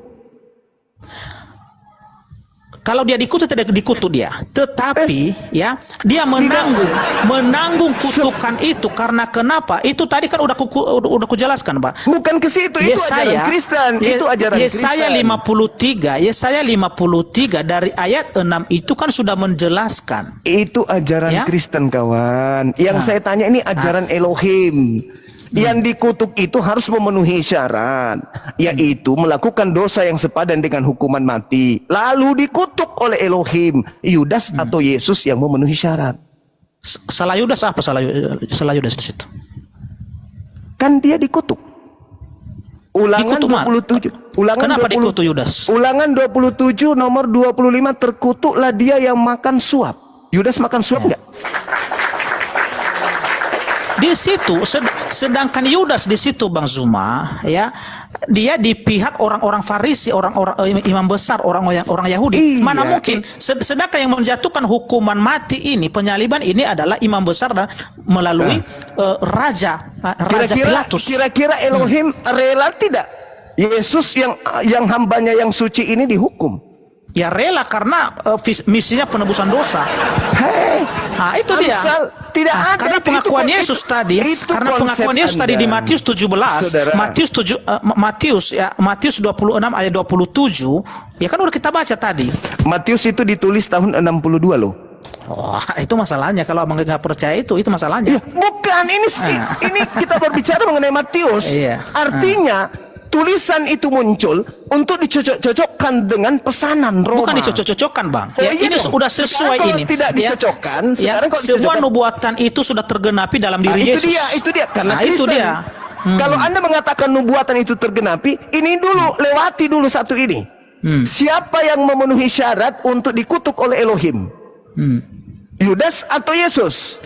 Kalau dia dikutuk tidak dikutuk dia, tetapi ya dia menanggung kutukan itu karena kenapa? Itu tadi kan udah kujelaskan, Pak. Bukan ke situ, itu ajaran Kristen. Itu ajaran Yesaya Kristen. Yesaya 53 dari ayat 6 itu kan sudah menjelaskan. Itu ajaran Ya? Kristen, kawan. Yang saya tanya ini ajaran Elohim. Yang dikutuk itu harus memenuhi syarat, yaitu melakukan dosa yang sepadan dengan hukuman mati. Lalu dikutuk oleh Elohim. Yudas atau Yesus yang memenuhi syarat. Salah Yudas apa salah Yudas di situ? Kan dia dikutuk. Ulangan Dikutuk, Mak. 27. Ulangan Kenapa 20 dikutuk Yudas? Ulangan 27 nomor 25, terkutuklah dia yang makan suap. Yudas makan suap enggak? Di situ sedangkan Yudas di situ, Bang Zuma, ya, dia di pihak orang-orang Farisi, orang-orang imam besar, orang Yahudi. Iya. Mana mungkin sedangkan yang menjatuhkan hukuman mati ini, penyaliban ini adalah imam besar dan melalui raja Pilatus. Kira-kira Elohim rela tidak Yesus yang hambanya yang suci ini dihukum? Ya rela karena misinya penebusan dosa. Nah, itu dia. Tidak ada karena pengakuan Yesus tadi, karena pengakuan Yesus tadi di Matius 17, Saudara. Matius 26 ayat 27, ya kan udah kita baca tadi. Matius itu ditulis tahun 62 loh. Oh, itu masalahnya kalau abang nggak percaya itu masalahnya. Bukan, ini kita berbicara mengenai Matius. Iya. Artinya tulisan itu muncul untuk dicocok-cocokkan dengan pesanan Roma. Bukan dicocok-cocokkan, Bang. Oh, Ya, iya ini dong. sudah sesuai Sekarang kalau ini. tidak dicocokkan, sekarang kalau sebuah dicocokkan- nubuatan itu sudah tergenapi dalam diri Itu Yesus. dia karena Nah, itu Kristen. dia. Kalau Anda mengatakan nubuatan itu tergenapi, ini dulu lewati dulu satu ini. Siapa yang memenuhi syarat untuk dikutuk oleh Elohim? Yudas atau Yesus?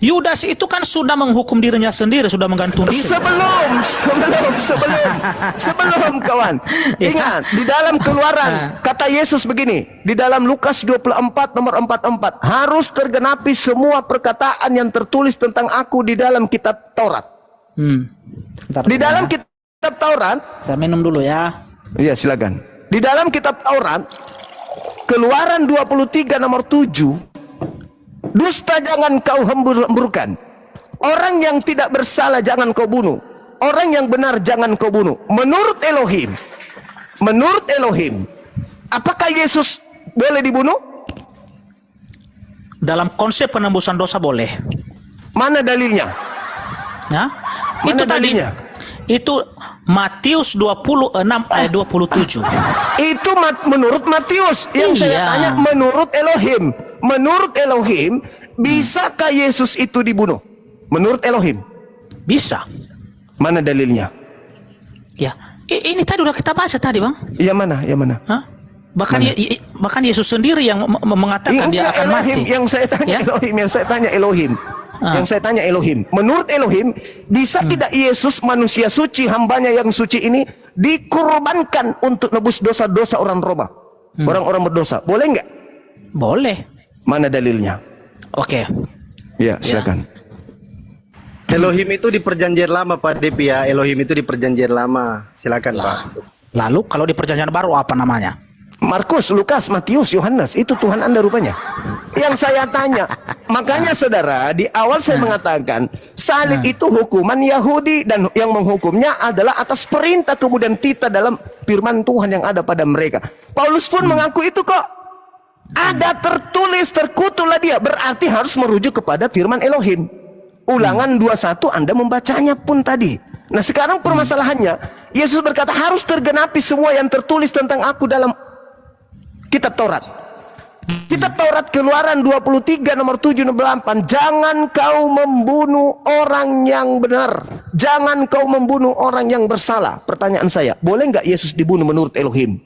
Yudas itu kan sudah menghukum dirinya sendiri, sudah menggantung diri. Sebelum kawan. Ingat, di dalam Keluaran kata Yesus begini, di dalam Lukas 24 nomor 44, harus tergenapi semua perkataan yang tertulis tentang aku di dalam kitab Taurat. Bentar, Di ya. dalam kitab Taurat, Saya minum dulu ya. iya silakan. Di dalam kitab Taurat, Keluaran 23 nomor 7, dusta jangan kau hembur-hemburkan. Orang yang tidak bersalah jangan kau bunuh. Orang yang benar jangan kau bunuh. Menurut Elohim, apakah Yesus boleh dibunuh? Dalam konsep penembusan dosa boleh. Mana dalilnya? Ya? Mana Itu tadi. dalilnya? Itu Matius 26 ayat 27. Itu menurut Matius. Yang saya Iya. tanya menurut Elohim. Menurut Elohim, bisakah Yesus itu dibunuh? Menurut Elohim. Bisa. Mana dalilnya? Ya. Ini tadi udah kita baca tadi, Bang. Yang mana? Yang mana? Hah? Bahkan Yesus sendiri yang mengatakan dia Enggak, akan Elohim. mati. Yang saya tanya Ya? Elohim. Yang saya tanya Elohim. Menurut Elohim, bisa tidak Yesus manusia suci, hambanya yang suci ini dikorbankan untuk nebus dosa-dosa orang Roma, orang-orang berdosa? Boleh nggak? Boleh. Mana dalilnya? Oke. Ya, silakan. Elohim itu di perjanjian lama, Pak Depi ya. Elohim itu di perjanjian lama. Silakan, Pak. Lalu kalau di perjanjian baru apa namanya? Markus, Lukas, Matius, Yohanes, itu Tuhan Anda rupanya. Yang saya tanya, makanya saudara, di awal saya mengatakan, salib itu hukuman Yahudi dan yang menghukumnya adalah atas perintah kemudian titah dalam firman Tuhan yang ada pada mereka. Paulus pun mengaku itu kok. Ada tertulis, terkutuklah dia, berarti harus merujuk kepada firman Elohim. Ulangan 21 Anda membacanya pun tadi. Nah sekarang permasalahannya, Yesus berkata harus tergenapi semua yang tertulis tentang aku dalam kitab Taurat. Kitab Taurat Keluaran 23 nomor 7 dan 8. Jangan kau membunuh orang yang benar. Jangan kau membunuh orang yang bersalah. Pertanyaan saya, boleh nggak Yesus dibunuh menurut Elohim?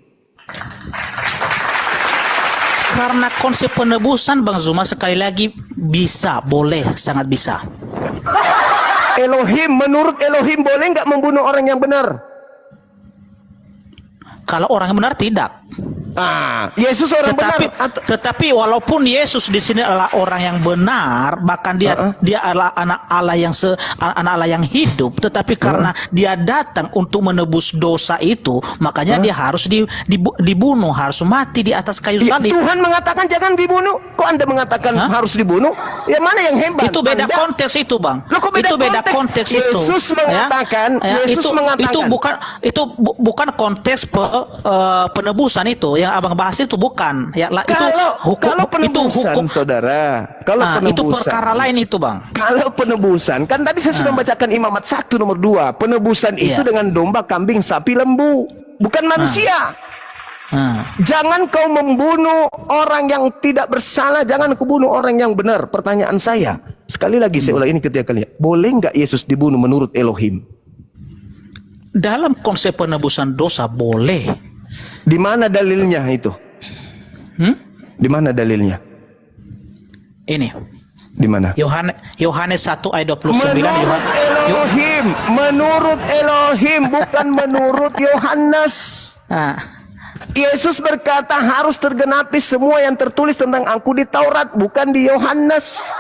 Karena konsep penebusan, Bang Zuma, sekali lagi bisa, boleh, sangat bisa. Elohim, menurut Elohim boleh nggak membunuh orang yang benar? Kalau orang yang benar tidak. Yesus orang Tetapi benar. tetapi walaupun Yesus di sini adalah orang yang benar, bahkan dia adalah anak Allah anak Allah yang hidup, tetapi karena dia datang untuk menebus dosa itu, makanya dia harus dibunuh, harus mati di atas kayu Ya, salib. Tuhan mengatakan jangan dibunuh. Kok Anda mengatakan harus dibunuh? Ya mana yang hebat? Itu beda Anda? konteks itu, Bang. Loh, kok beda Itu beda konteks? konteks itu. Yesus mengatakan, Yesus mengatakan. Itu bukan konteks penebusan itu yang Abang bahas itu bukan. Ya, Kalau penebusan, saudara, kalau penebusan, itu perkara lain itu, Bang. Kalau penebusan, kan tadi saya sudah membacakan Imamat 1 nomor 2. Penebusan itu dengan domba, kambing, sapi, lembu, bukan manusia. Jangan kau membunuh orang yang tidak bersalah, jangan kau bunuh orang yang benar. Pertanyaan saya, sekali lagi saya ulang ini ketiga kalinya, boleh nggak Yesus dibunuh menurut Elohim? Dalam konsep penebusan dosa boleh. Di mana dalilnya itu? Di mana dalilnya? Ini Di mana? Yohanes 1 ayat 29. Menurut Elohim, bukan menurut Yohanes. Yesus berkata harus tergenapi semua yang tertulis tentang aku di Taurat, bukan di Yohanes.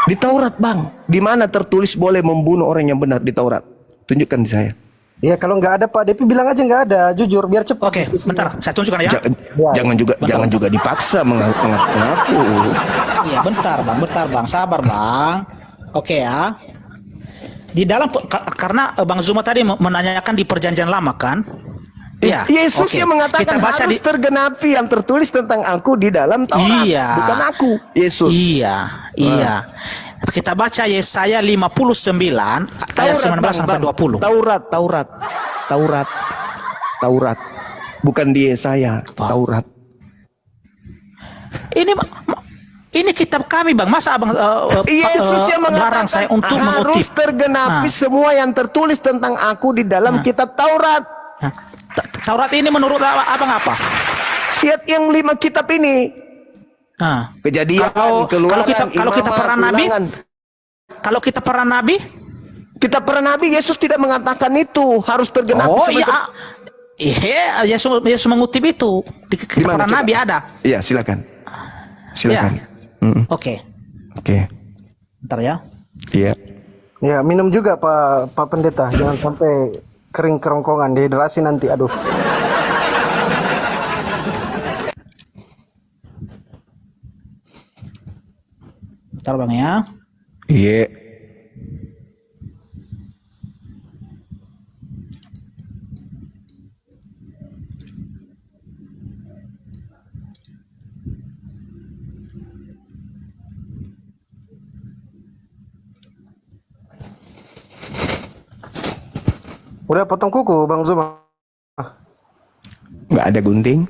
Di Taurat, Bang. Di mana tertulis boleh membunuh orang yang benar di Taurat? Tunjukkan di saya. Ya kalau nggak ada Pak Depi bilang aja nggak ada, jujur biar cepat. Oke, bentar, saya tunjukkan ya. Jangan juga dipaksa mengaku. Iya, bentar bang, sabar bang. Oke ya. Di dalam karena Bang Zuma tadi menanyakan di perjanjian lama kan? Iya. Yesus yang mengatakan kita baca harus tergenapi yang tertulis tentang aku di dalam Taurat, bukan aku. Yesus. Iya. Kita baca Yesaya 59 ayat 19 sampai 20. Taurat. Bukan di Yesaya, Taurat. Ini kitab kami, Bang. Masa Abang Yesus yang mengatakan saya untuk harus mengutip tergenapi semua yang tertulis tentang aku di dalam kitab Taurat. Taurat ini menurut Abang apa? Yang 5 kitab ini. Kejadian, Keluaran, kalau kita para nabi, kita para nabi, Yesus tidak mengatakan itu harus tergenapi. Yesus mengutip itu di kitab para nabi ada. Iya, silakan. Ya. Oke. Bentar ya. Iya. Ya minum juga Pak Pendeta, jangan sampai kering kerongkongan, dehidrasi nanti. Aduh. Bentar Bang ya. Iya. Udah potong kuku Bang Zuma? Nggak ada gunting.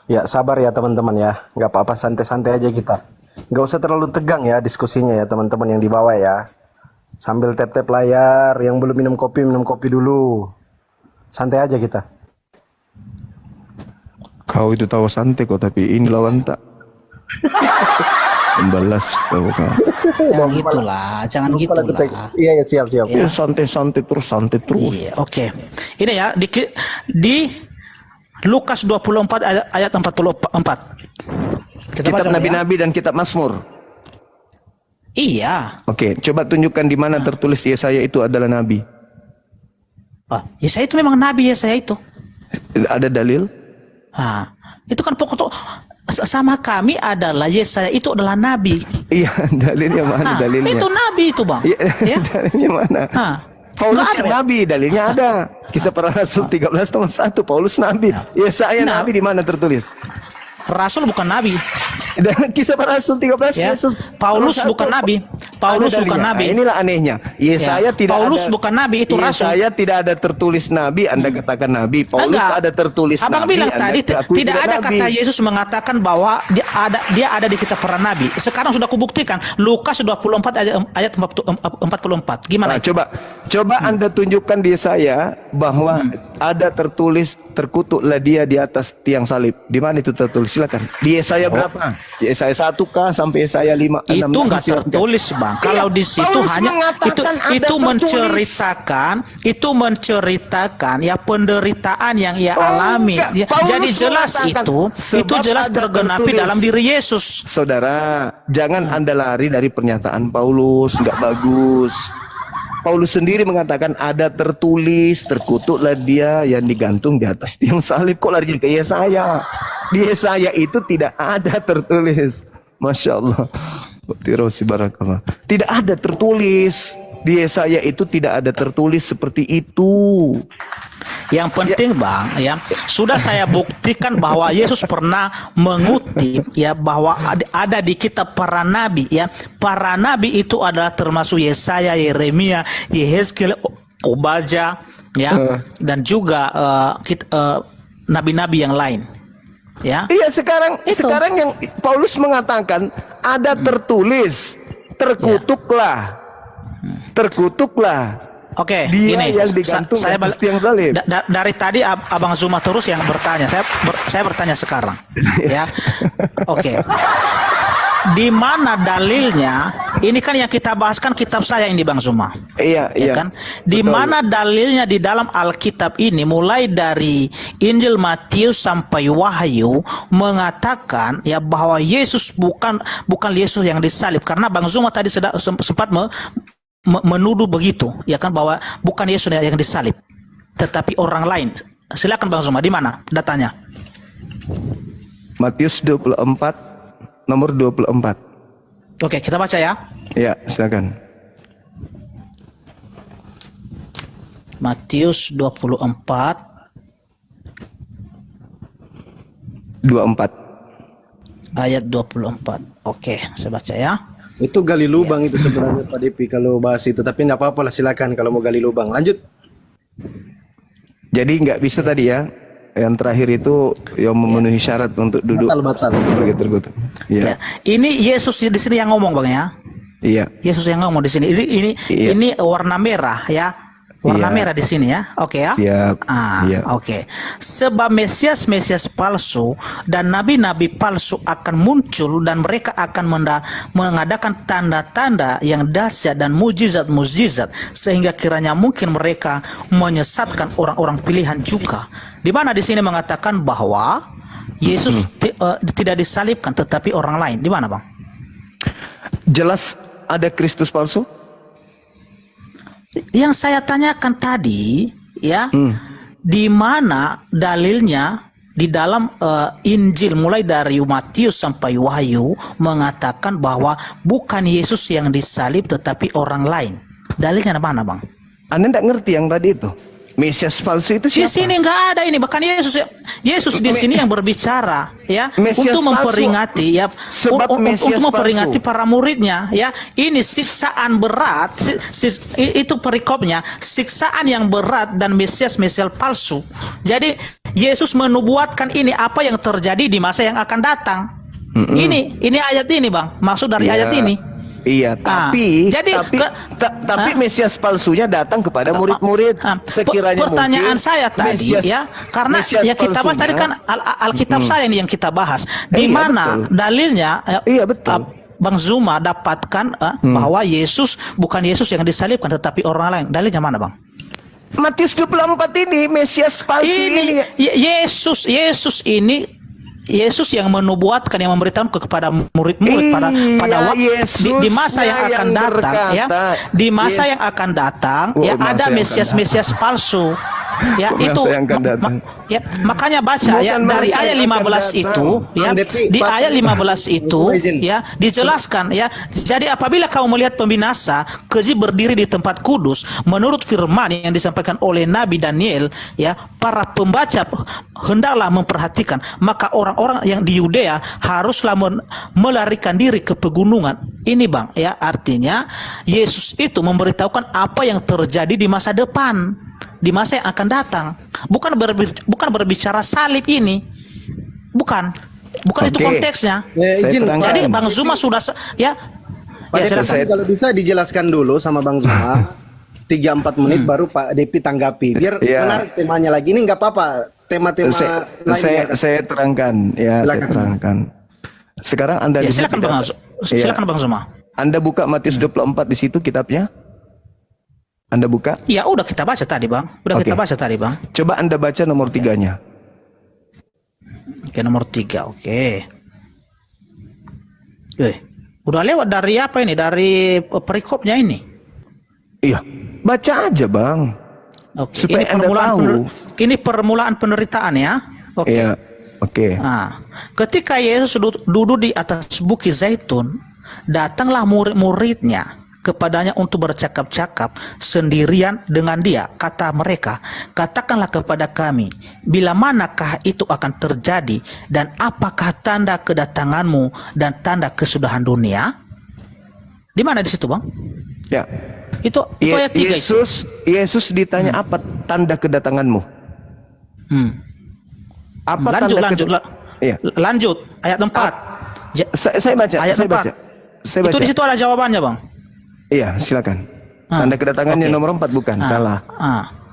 Ya sabar ya teman-teman ya, nggak apa-apa, santai-santai aja kita. Nggak usah terlalu tegang ya diskusinya ya teman-teman yang di bawah ya. Sambil tap-tap layar, yang belum minum kopi dulu. Santai aja kita. Kau itu tahu santai kok, tapi ini lawan tak. Membalas tahu kau. Jangan gitulah, jangan gitulah. Iya ya, siap. Ya, santai terus. Iya, oke. Ini ya di Lukas 24 ayat 44. Kitab Nabi-Nabi dan kitab Mazmur. Iya. Oke, coba tunjukkan di mana tertulis Yesaya itu adalah nabi. Yesaya itu memang nabi, Yesaya itu. Ada dalil? Itu kan pokok sama kami adalah Yesaya itu adalah nabi. Iya, dalilnya mana dalilnya? Itu nabi itu, Bang. Ya? Dalilnya mana? Paulus yang nabi, dalilnya ada. Kisah Para Rasul 13 nomor 1, Paulus nabi. Yesaya nabi di mana tertulis? Rasul bukan nabi. Dan Kisah Para Rasul 13 Ya. Yesus Paulus nomor bukan satu. nabi. Paulus Ada bukan darinya. nabi. Nah, inilah anehnya. Yesaya Ya. tidak Paulus ada. bukan nabi, itu rasul. Yesaya tidak ada tertulis nabi, Anda katakan nabi. Paulus Enggak. ada tertulis Abang nabi. bilang Anda tadi akui tidak ada nabi. kata Yesus mengatakan bahwa dia ada di kitab para nabi. Sekarang sudah kubuktikan Lukas 24 ayat 44. Gimana? Nah, coba Anda tunjukkan di Yesaya bahwa ada tertulis terkutuklah dia di atas tiang salib. Di mana itu tertulis? Silakan. Di Yesaya berapa? Di Yesaya 1 kah sampai Yesaya 5 6? Itu enggak tertulis, Bang. Kalau di situ Paulus hanya mengatakan ada itu tertulis. menceritakan ya penderitaan yang ia alami. enggak. Ya, Paulus jadi jelas mengatakan, itu sebab jelas ada tergenapi tertulis. dalam diri Yesus. Saudara, jangan Anda lari dari pernyataan Paulus, enggak bagus. Paulus sendiri mengatakan ada tertulis terkutuklah dia yang digantung di atas tiang salib. Kok lari ke Yesaya? Di Yesaya itu tidak ada tertulis. Masya Allah. Tirosi barakallah. Tidak ada tertulis. Di Yesaya itu tidak ada tertulis seperti itu. Yang penting Bang, ya sudah saya buktikan bahwa Yesus pernah mengutip ya bahwa ada di kitab para nabi ya. Para nabi itu adalah termasuk Yesaya, Yeremia, Yehezkiel, Obadya ya dan juga nabi-nabi yang lain. Ya. Iya, sekarang yang Paulus mengatakan ada tertulis terkutuklah. Terkutuklah. Oke, Dia gini, yang digantung saya atas tiang salib. dari tadi Abang Zuma terus yang bertanya. Saya bertanya sekarang, ya. Oke. Di mana dalilnya? Ini kan yang kita bahas kan kitab saya ini, Bang Zuma. Iya, Ya kan? Di mana dalilnya di dalam Alkitab ini mulai dari Injil Matius sampai Wahyu mengatakan ya bahwa Yesus bukan Yesus yang disalib, karena Bang Zuma tadi sempat menuduh begitu ya kan, bahwa bukan Yesus yang disalib tetapi orang lain. Silakan Bang Zuma, di mana datanya? Matius 24 nomor 24. Oke, kita baca ya. Ya, silakan. Matius 24 ayat 24. Oke, saya baca ya. Itu gali lubang itu sebenarnya Pak Depi kalau bahas itu, tapi nggak apa-apa lah, silakan kalau mau gali lubang. Lanjut. Jadi nggak bisa tadi ya. Yang terakhir itu yang memenuhi syarat untuk duduk Batal. sebagai terkutuk. Ya. Iya. Ini Yesus di sini yang ngomong Bang ya. Iya. Yesus yang ngomong di sini. Iya. Ini warna merah ya. Warna Iya. merah di sini ya. Oke ya. Siap. Iya. Oke. Sebab Mesias palsu dan nabi-nabi palsu akan muncul dan mereka akan mengadakan tanda-tanda yang dahsyat dan mujizat-mujizat sehingga kiranya mungkin mereka menyesatkan orang-orang pilihan juga. Di mana di sini mengatakan bahwa Yesus tidak disalibkan tetapi orang lain. Di mana, Bang? Jelas ada Kristus palsu? Yang saya tanyakan tadi ya, di mana dalilnya di dalam Injil mulai dari Matius sampai Wahyu mengatakan bahwa bukan Yesus yang disalib tetapi orang lain. Dalilnya mana, Bang? Anda tidak ngerti yang tadi itu? Mesias palsu itu Di siapa? sini nggak ada ini, bahkan Yesus di sini yang berbicara ya Mesias untuk memperingati ya Sebab Mesias untuk memperingati palsu. para muridnya ya. Ini siksaan berat, itu perikopnya, siksaan yang berat dan Mesias palsu. Jadi Yesus menubuatkan ini apa yang terjadi di masa yang akan datang. Ini ayat ini, Bang. Maksud dari ayat ini. Iya, tapi Mesias palsunya datang kepada murid-murid. Sekiranya pertanyaan mungkin saya tadi ya, karena ya kita bahas tadi kan Alkitab saya ini yang kita bahas. Di mana dalilnya? Iya, betul. Bang Zuma dapatkan bahwa Yesus bukan Yesus yang disalibkan tetapi orang lain. Dalilnya mana, Bang? Matius 24 ini Mesias palsu ini. Yesus ini Yesus yang menubuatkan, yang memberitahu kepada murid-murid pada waktu di masa yang akan datang ya, di masa yang akan datang ya ada Mesias palsu. Ya Masa itu yang akan datang. ya makanya baca Bukan ya dari masa ayat yang akan 15 datang. itu ya Bang Depi, di Pak, ayat 15 itu Bapak izin. ya dijelaskan ya. Jadi apabila kamu melihat pembinasa keji berdiri di tempat kudus menurut firman yang disampaikan oleh Nabi Daniel ya, para pembaca hendaklah memperhatikan, maka orang-orang yang di Yudea haruslah melarikan diri ke pegunungan. Ini Bang ya, artinya Yesus itu memberitahukan apa yang terjadi di masa depan, di masa yang akan datang. Bukan berbicara salib ini. Bukan itu Oke. konteksnya. Saya Izin, terangkan. Jadi Bang Zuma sudah ya Pak ya Depi, silakan. kalau bisa dijelaskan dulu sama Bang Zuma 3-4 menit baru Pak Depi tanggapi biar Iya. menarik temanya lagi. Ini nggak apa-apa, tema-tema lainnya. Saya terangkan ya, saya Silakan. terangkan. Sekarang Anda Ya lihat silakan di Bang dalam- silakan Bang Zuma. Anda buka Matius 24 di situ kitabnya. Anda buka. Ya udah kita baca tadi Bang. Udah Oke. kita baca tadi Bang. Coba Anda baca nomor 3-nya. Oke, nomor 3. Oke. Udah lewat dari apa ini? Dari perikopnya ini. Iya, baca aja Bang. Oke. Supaya Anda tahu. Ini permulaan penderitaan ya. Oke. Iya, oke. Nah, ketika Yesus duduk di atas bukit Zaitun, datanglah murid-muridnya kepadanya untuk bercakap-cakap sendirian dengan dia. Kata mereka, katakanlah kepada kami, bila manakah itu akan terjadi dan apakah tanda kedatanganmu dan tanda kesudahan dunia? Di mana di situ Bang? Ya. Itu ayat 3 itu. Yesus ditanya apa tanda kedatanganmu? Apa Lanjut. Iya. Lanjut ayat 4. Saya baca, Ayat saya 4. baca. Saya baca. Itu di situ ada jawabannya Bang. Iya, silakan. Tanda kedatangannya oke. nomor 4 bukan? Salah.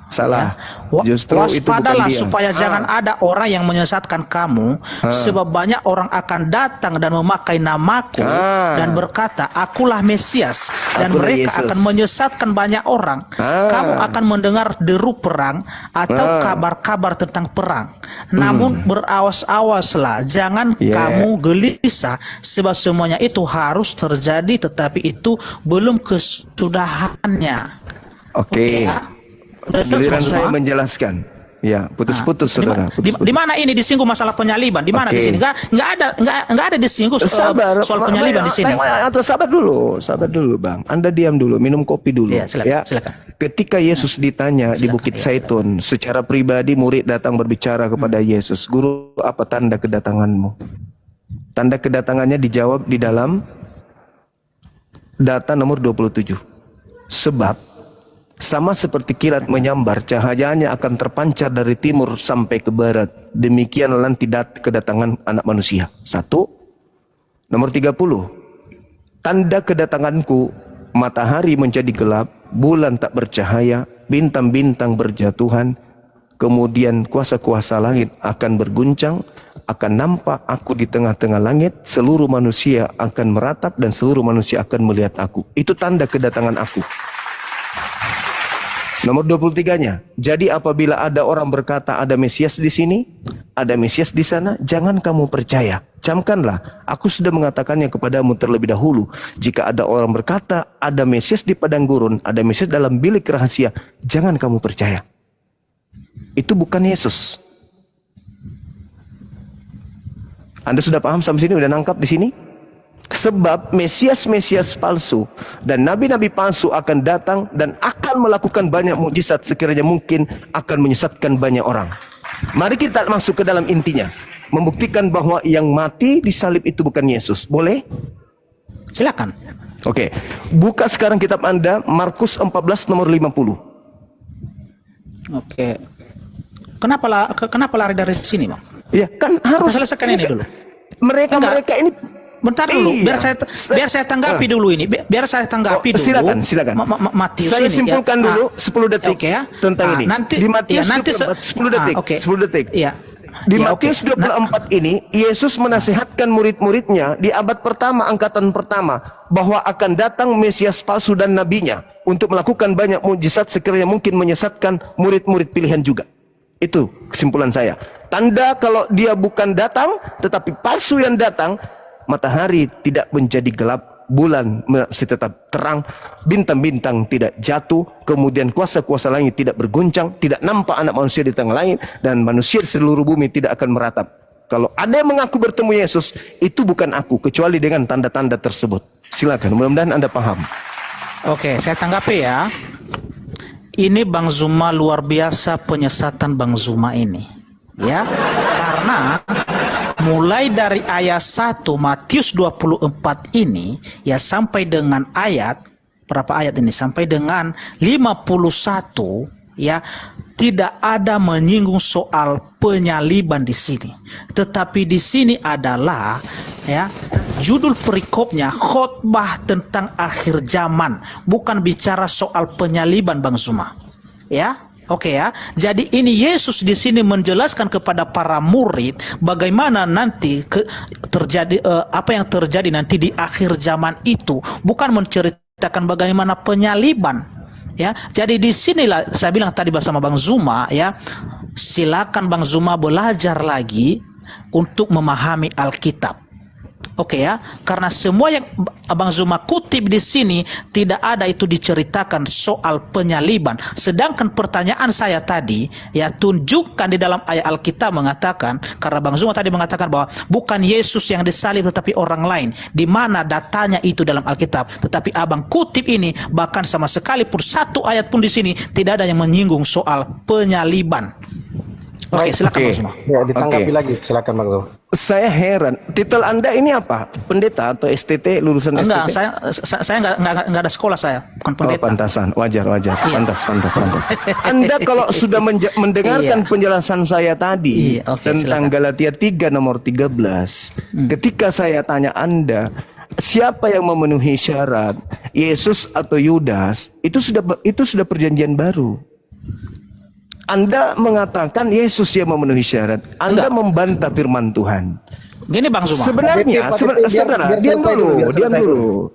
Salah. Justru itu bukan Waspadalah dia. supaya jangan ada orang yang menyesatkan kamu, sebab banyak orang akan datang dan memakai namaku dan berkata, akulah Mesias, dan Akulah mereka Yesus. akan menyesatkan banyak orang. Kamu akan mendengar deru perang atau kabar-kabar tentang perang. Namun berawas-awaslah, jangan kamu gelisah, sebab semuanya itu harus terjadi, tetapi itu belum kesudahannya. Oke. ya. Giliran saya menjelaskan. Ya, putus-putus saudara. Di mana ini disinggung masalah penyaliban? Di mana di Oke. sini? Nggak ada disinggung soal penyaliban di sini. Atau sabar dulu, Bang. Anda diam dulu, minum kopi dulu. Ya, silakan. Ketika Yesus ditanya di Bukit Zaitun, secara pribadi murid datang berbicara kepada Yesus, "Guru, apa tanda kedatanganmu?" Tanda kedatangannya dijawab di dalam data nomor 27. Sebab sama seperti kilat menyambar, cahayanya akan terpancar dari timur sampai ke barat. Demikianlah nanti kedatangan anak manusia. 1. Nomor 30. Tanda kedatanganku, matahari menjadi gelap, bulan tak bercahaya, bintang-bintang berjatuhan, kemudian kuasa-kuasa langit akan berguncang, akan nampak aku di tengah-tengah langit, seluruh manusia akan meratap dan seluruh manusia akan melihat aku. Itu tanda kedatangan aku. Nomor 23-nya. Jadi apabila ada orang berkata ada Mesias di sini, ada Mesias di sana, jangan kamu percaya. Camkanlah, aku sudah mengatakannya kepadamu terlebih dahulu. Jika ada orang berkata ada Mesias di padang gurun, ada Mesias dalam bilik rahasia, jangan kamu percaya. Itu bukan Yesus. Anda sudah paham sampai sini? Udah nangkap di sini? Sebab Mesias-Mesias palsu dan nabi-nabi palsu akan datang dan akan melakukan banyak mukjizat, sekiranya mungkin akan menyesatkan banyak orang. Mari kita masuk ke dalam intinya, membuktikan bahwa yang mati di salib itu bukan Yesus. Boleh? Silakan. Oke. Buka sekarang kitab Anda, Markus 14 nomor 50. Oke. Kenapa lari dari sini, Bang? Ya, kan harus Kita selesaikan ini dulu. Mereka ini Bentar dulu, Iya. biar saya tanggapi dulu ini. Biar saya tanggapi dulu. Silakan. Matius Saya ini, simpulkan ya. dulu 10 detik Oke ya. tentang ini. Nanti Di Matius 24, 10 detik. oke. 10 detik. Iya. Di Ya, Matius oke. 24 ini, Yesus menasihatkan murid-muridnya di abad pertama, angkatan pertama, bahwa akan datang Mesias palsu dan nabinya untuk melakukan banyak mujizat, sekiranya mungkin menyesatkan murid-murid pilihan juga. Itu kesimpulan saya. Tanda kalau dia bukan datang, tetapi palsu yang datang, matahari tidak menjadi gelap, bulan masih tetap terang, bintang-bintang tidak jatuh, kemudian kuasa-kuasa langit tidak berguncang, tidak nampak anak manusia di tengah langit, dan manusia di seluruh bumi tidak akan meratap. Kalau ada yang mengaku bertemu Yesus, itu bukan aku, kecuali dengan tanda-tanda tersebut. Silakan, mudah-mudahan Anda paham. Oke, saya tanggapi ya. Ini Bang Zuma luar biasa penyesatan Bang Zuma ini. Ya, karena mulai dari ayat 1 Matius 24 ini ya sampai dengan ayat berapa ayat ini sampai dengan 51 ya tidak ada menyinggung soal penyaliban di sini. Tetapi di sini adalah ya judul perikopnya khotbah tentang akhir zaman, bukan bicara soal penyaliban Bang Zuma. Ya. Oke ya, jadi ini Yesus di sini menjelaskan kepada para murid bagaimana nanti terjadi apa yang terjadi nanti di akhir zaman itu, bukan menceritakan bagaimana penyaliban. Ya, jadi di sinilah saya bilang tadi bersama Bang Zuma ya, silakan Bang Zuma belajar lagi untuk memahami Alkitab. Oke ya, karena semua yang Abang Zuma kutip di sini tidak ada itu diceritakan soal penyaliban. Sedangkan pertanyaan saya tadi ya tunjukkan di dalam ayat Alkitab mengatakan, karena Bang Zuma tadi mengatakan bahwa bukan Yesus yang disalib tetapi orang lain. Di mana datanya itu dalam Alkitab? Tetapi Abang kutip ini bahkan sama sekali pun satu ayat pun di sini tidak ada yang menyinggung soal penyaliban. Oke, silakan Bang Zuma. Ya, ditanggapi lagi, silakan Bang Zuma. Saya heran, titel Anda ini apa? Pendeta atau STT, lulusan Enggak, STT? saya enggak ada sekolah, saya bukan pendeta. Oh, pantasan, wajar. Iya. Pantas. Anda kalau sudah mendengarkan Iya. penjelasan saya tadi Iya, oke, tentang silakan. Galatia 3 nomor 13, ketika saya tanya Anda, siapa yang memenuhi syarat, Yesus atau Yudas? Itu sudah perjanjian baru. Anda mengatakan Yesus yang memenuhi syarat. Anda membantah firman Tuhan. Gini Bang Zuma. Sebenarnya, saudara, diam dulu.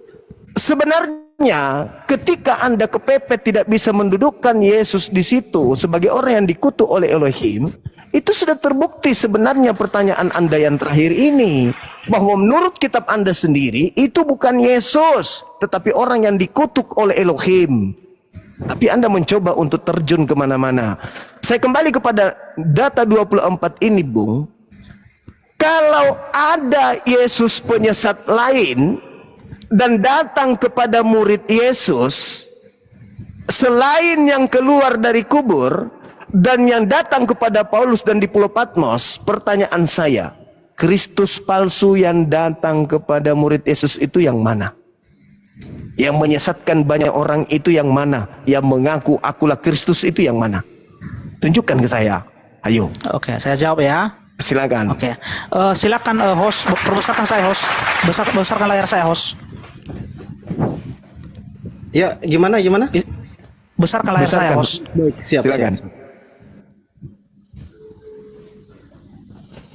Sebenarnya, ketika Anda kepepet tidak bisa mendudukkan Yesus di situ sebagai orang yang dikutuk oleh Elohim, itu sudah terbukti sebenarnya pertanyaan Anda yang terakhir ini. Bahwa menurut kitab Anda sendiri, itu bukan Yesus, tetapi orang yang dikutuk oleh Elohim. Tapi Anda mencoba untuk terjun kemana-mana. Saya kembali kepada data 24 ini, Bung. Kalau ada Yesus penyesat lain dan datang kepada murid Yesus selain yang keluar dari kubur dan yang datang kepada Paulus dan di Pulau Patmos, pertanyaan saya, Kristus palsu yang datang kepada murid Yesus itu yang mana? Yang menyesatkan banyak orang itu yang mana? Yang mengaku akulah Kristus itu yang mana? Tunjukkan ke saya. Ayo. Oke, saya jawab ya. Silakan. Oke, silakan host, perbesarkan saya host, besarkan layar saya host. Ya, gimana? Besarkan layar saya host. Siap. Silakan.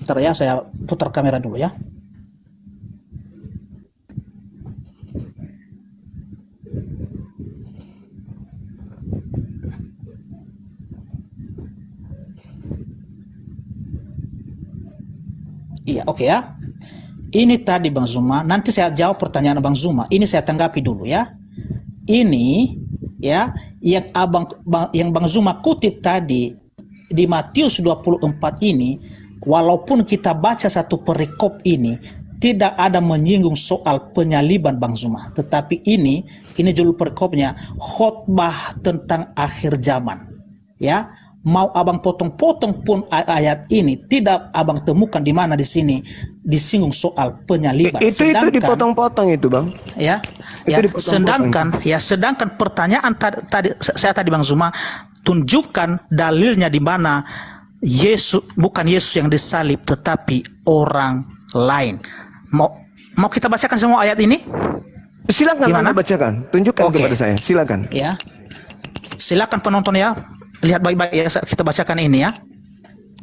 Bentar ya, saya putar kamera dulu ya. Iya, oke ya. Ini tadi Bang Zuma, nanti saya jawab pertanyaan Bang Zuma. Ini saya tanggapi dulu ya. Ini ya yang Bang Zuma kutip tadi di Matius 24 ini, walaupun kita baca satu perikop ini tidak ada menyinggung soal penyaliban Bang Zuma, tetapi ini judul perikopnya khotbah tentang akhir zaman. Ya. Mau Abang potong-potong pun ayat ini tidak Abang temukan di mana di sini disinggung soal penyaliban. Itu dipotong-potong itu, Bang. Ya. Itu sedangkan pertanyaan tadi saya tadi Bang Zuma tunjukkan dalilnya di mana Yesus bukan Yesus yang disalib tetapi orang lain. Mau kita bacakan semua ayat ini? Silakan Gimana? Anda bacakan. Tunjukkan kepada saya. Silakan. Ya. Silakan penonton ya. Lihat baik-baik ya, kita bacakan ini ya.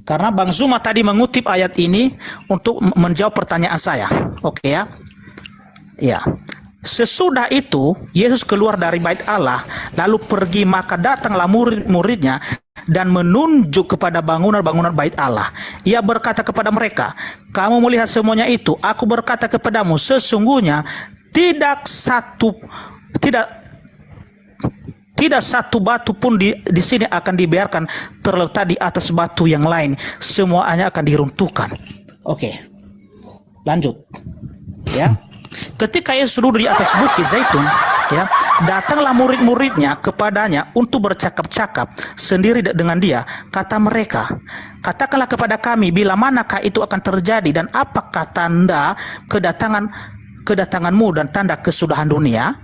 Karena Bang Zuma tadi mengutip ayat ini untuk menjawab pertanyaan saya. Oke ya. Ya. Sesudah itu Yesus keluar dari bait Allah, lalu pergi, maka datanglah murid-muridnya dan menunjuk kepada bangunan-bangunan bait Allah. Ia berkata kepada mereka, "Kamu melihat semuanya itu? Aku berkata kepadamu, sesungguhnya Tidak satu tidak tidak satu batu pun di sini akan dibiarkan terletak di atas batu yang lain. Semuanya akan diruntuhkan. Oke. Lanjut. Ya. Ketika Yesus duduk di atas bukit Zaitun, ya, datanglah murid-muridnya kepadanya untuk bercakap-cakap sendiri dengan dia. Kata mereka, katakanlah kepada kami bila manakah itu akan terjadi dan apakah tanda kedatanganmu dan tanda kesudahan dunia?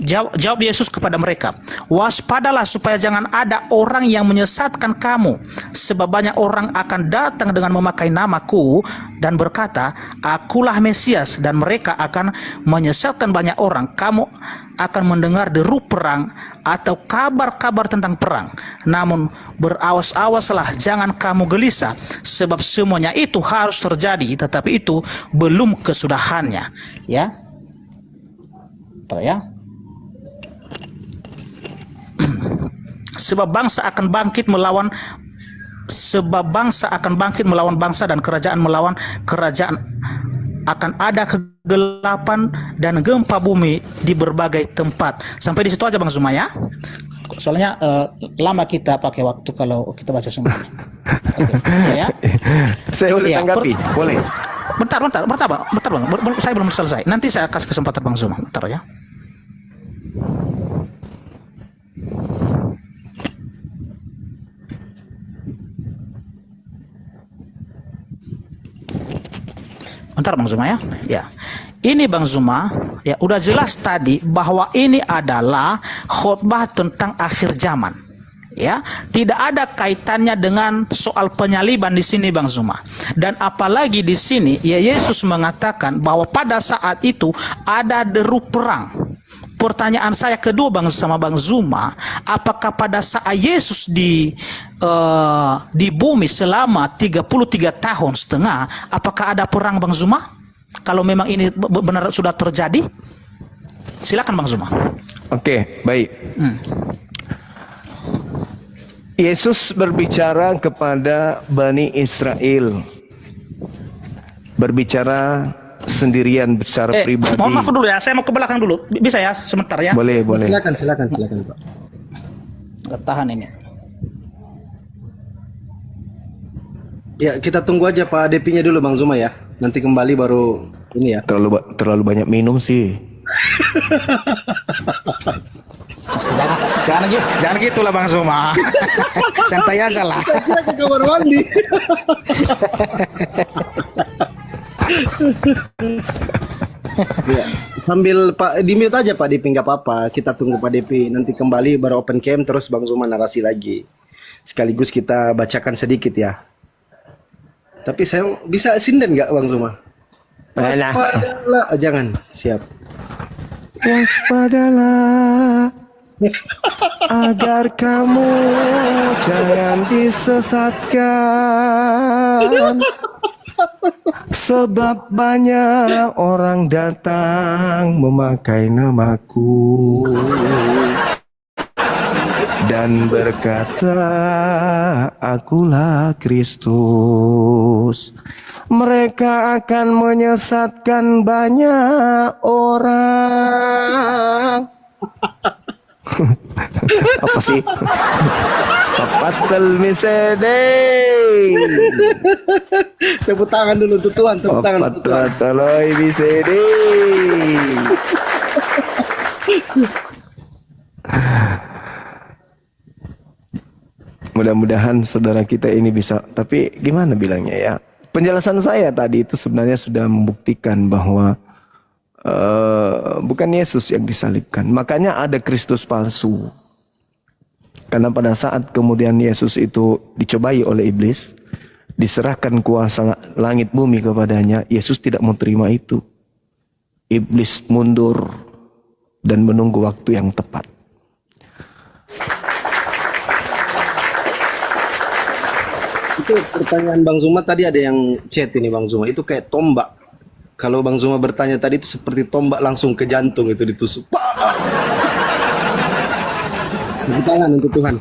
Jawab Yesus kepada mereka, waspadalah supaya jangan ada orang yang menyesatkan kamu, sebab banyak orang akan datang dengan memakai namaku dan berkata, akulah Mesias, dan mereka akan menyesatkan banyak orang. Kamu akan mendengar deru perang atau kabar-kabar tentang perang. Namun berawas-awaslah, jangan kamu gelisah, sebab semuanya itu harus terjadi, tetapi itu belum kesudahannya. Ya, ya. Sebab bangsa akan bangkit melawan bangsa dan kerajaan melawan kerajaan. Akan ada kegelapan dan gempa bumi di berbagai tempat. Sampai di situ aja Bang Zuma ya. Soalnya lama kita pakai waktu kalau kita baca semua. Ya. Saya boleh tanggapi? Boleh. Bentar Bang. Saya belum selesai. Nanti saya kasih kesempatan Bang Zuma. Bentar ya. Bentar Bang Zuma ya. Ya. Ini Bang Zuma, ya udah jelas tadi bahwa ini adalah khotbah tentang akhir zaman. Ya, tidak ada kaitannya dengan soal penyaliban di sini Bang Zuma. Dan apalagi di sini ya Yesus mengatakan bahwa pada saat itu ada deru perang. Pertanyaan saya kedua sama Bang Zuma, apakah pada saat Yesus di bumi selama 33 tahun setengah, apakah ada perang Bang Zuma? Kalau memang ini benar sudah terjadi, silakan Bang Zuma. Oke, baik. Yesus berbicara kepada Bani Israel, berbicara sendirian secara pribadi. Mohon maaf dulu ya, saya mau ke belakang dulu. Bisa ya, sebentar ya? Boleh. Silakan Pak. Tahan ini. Ya, kita tunggu aja Pak Depinya dulu Bang Zuma ya. Nanti kembali baru ini ya. Terlalu banyak minum sih. Jangan gitulah Bang Zuma. Santai aja lah. Saya ke kamar mandi. Ya, sambil Pak di mute aja Pak Depi, nggak apa-apa. Kita tunggu Pak Depi nanti kembali baru open cam terus Bang Zuma narasi lagi. Sekaligus kita bacakan sedikit ya. Tapi saya bisa sinden nggak Bang Zuma? Waspadalah, jangan. Siap. Waspadalah agar kamu jangan disesatkan, sebab banyak orang datang memakai namaku dan berkata, akulah Kristus. Mereka akan menyesatkan banyak orang. Apa sih? Papatal misede. Tepuk tangan dulu untuk Tuhan, tepuk tangan untuk Tuhan. Papatal misede. Mudah-mudahan saudara kita ini bisa, tapi gimana bilangnya ya? Penjelasan saya tadi itu sebenarnya sudah membuktikan bahwa bukan Yesus yang disalibkan. Makanya ada Kristus palsu. Karena pada saat kemudian Yesus itu dicobai oleh iblis, diserahkan kuasa langit bumi kepadanya, Yesus tidak mau terima itu. Iblis mundur dan menunggu waktu yang tepat. Itu pertanyaan Bang Zuma tadi ada yang chat ini Bang Zuma. Itu kayak tombak. Kalau Bang Zuma bertanya tadi itu seperti tombak langsung ke jantung itu ditusuk. Tepuk tangan untuk Tuhan.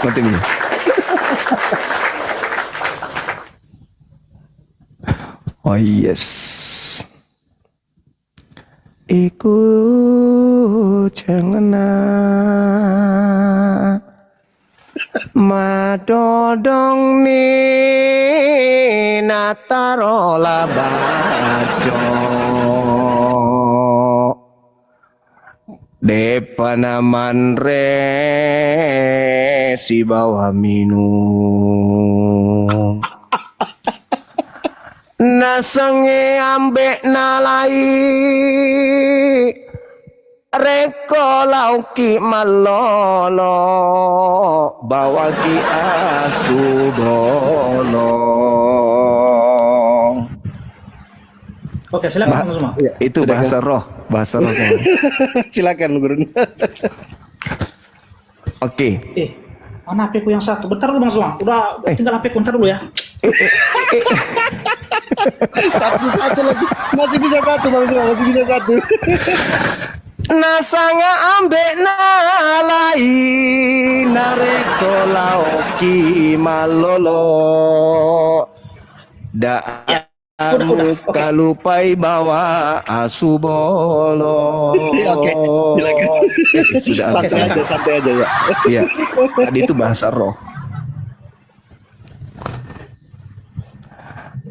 Mati dulu. Oh yes. Iku cengena madodong ni natarola bajo depanaman re si bawa minum nasange ambek nalai reko lauki malolo bawa ki asubolo. Oke, silakan Bang Zuma. Itu bahasa roh kan. Silakan Guru. Oke. Mana HP ku yang satu? Bentar dulu Bang Zuma. Udah tinggal HP ku, bentar dulu ya. Satu lagi. Masih bisa satu Bang Zuma, masih bisa satu. Nasanga ambek nalai nareko lauki malolo da muka lupai bawa asubolo. Oke, silakan. Sudah Santai aja ya. Iya. Tadi itu bahasa roh.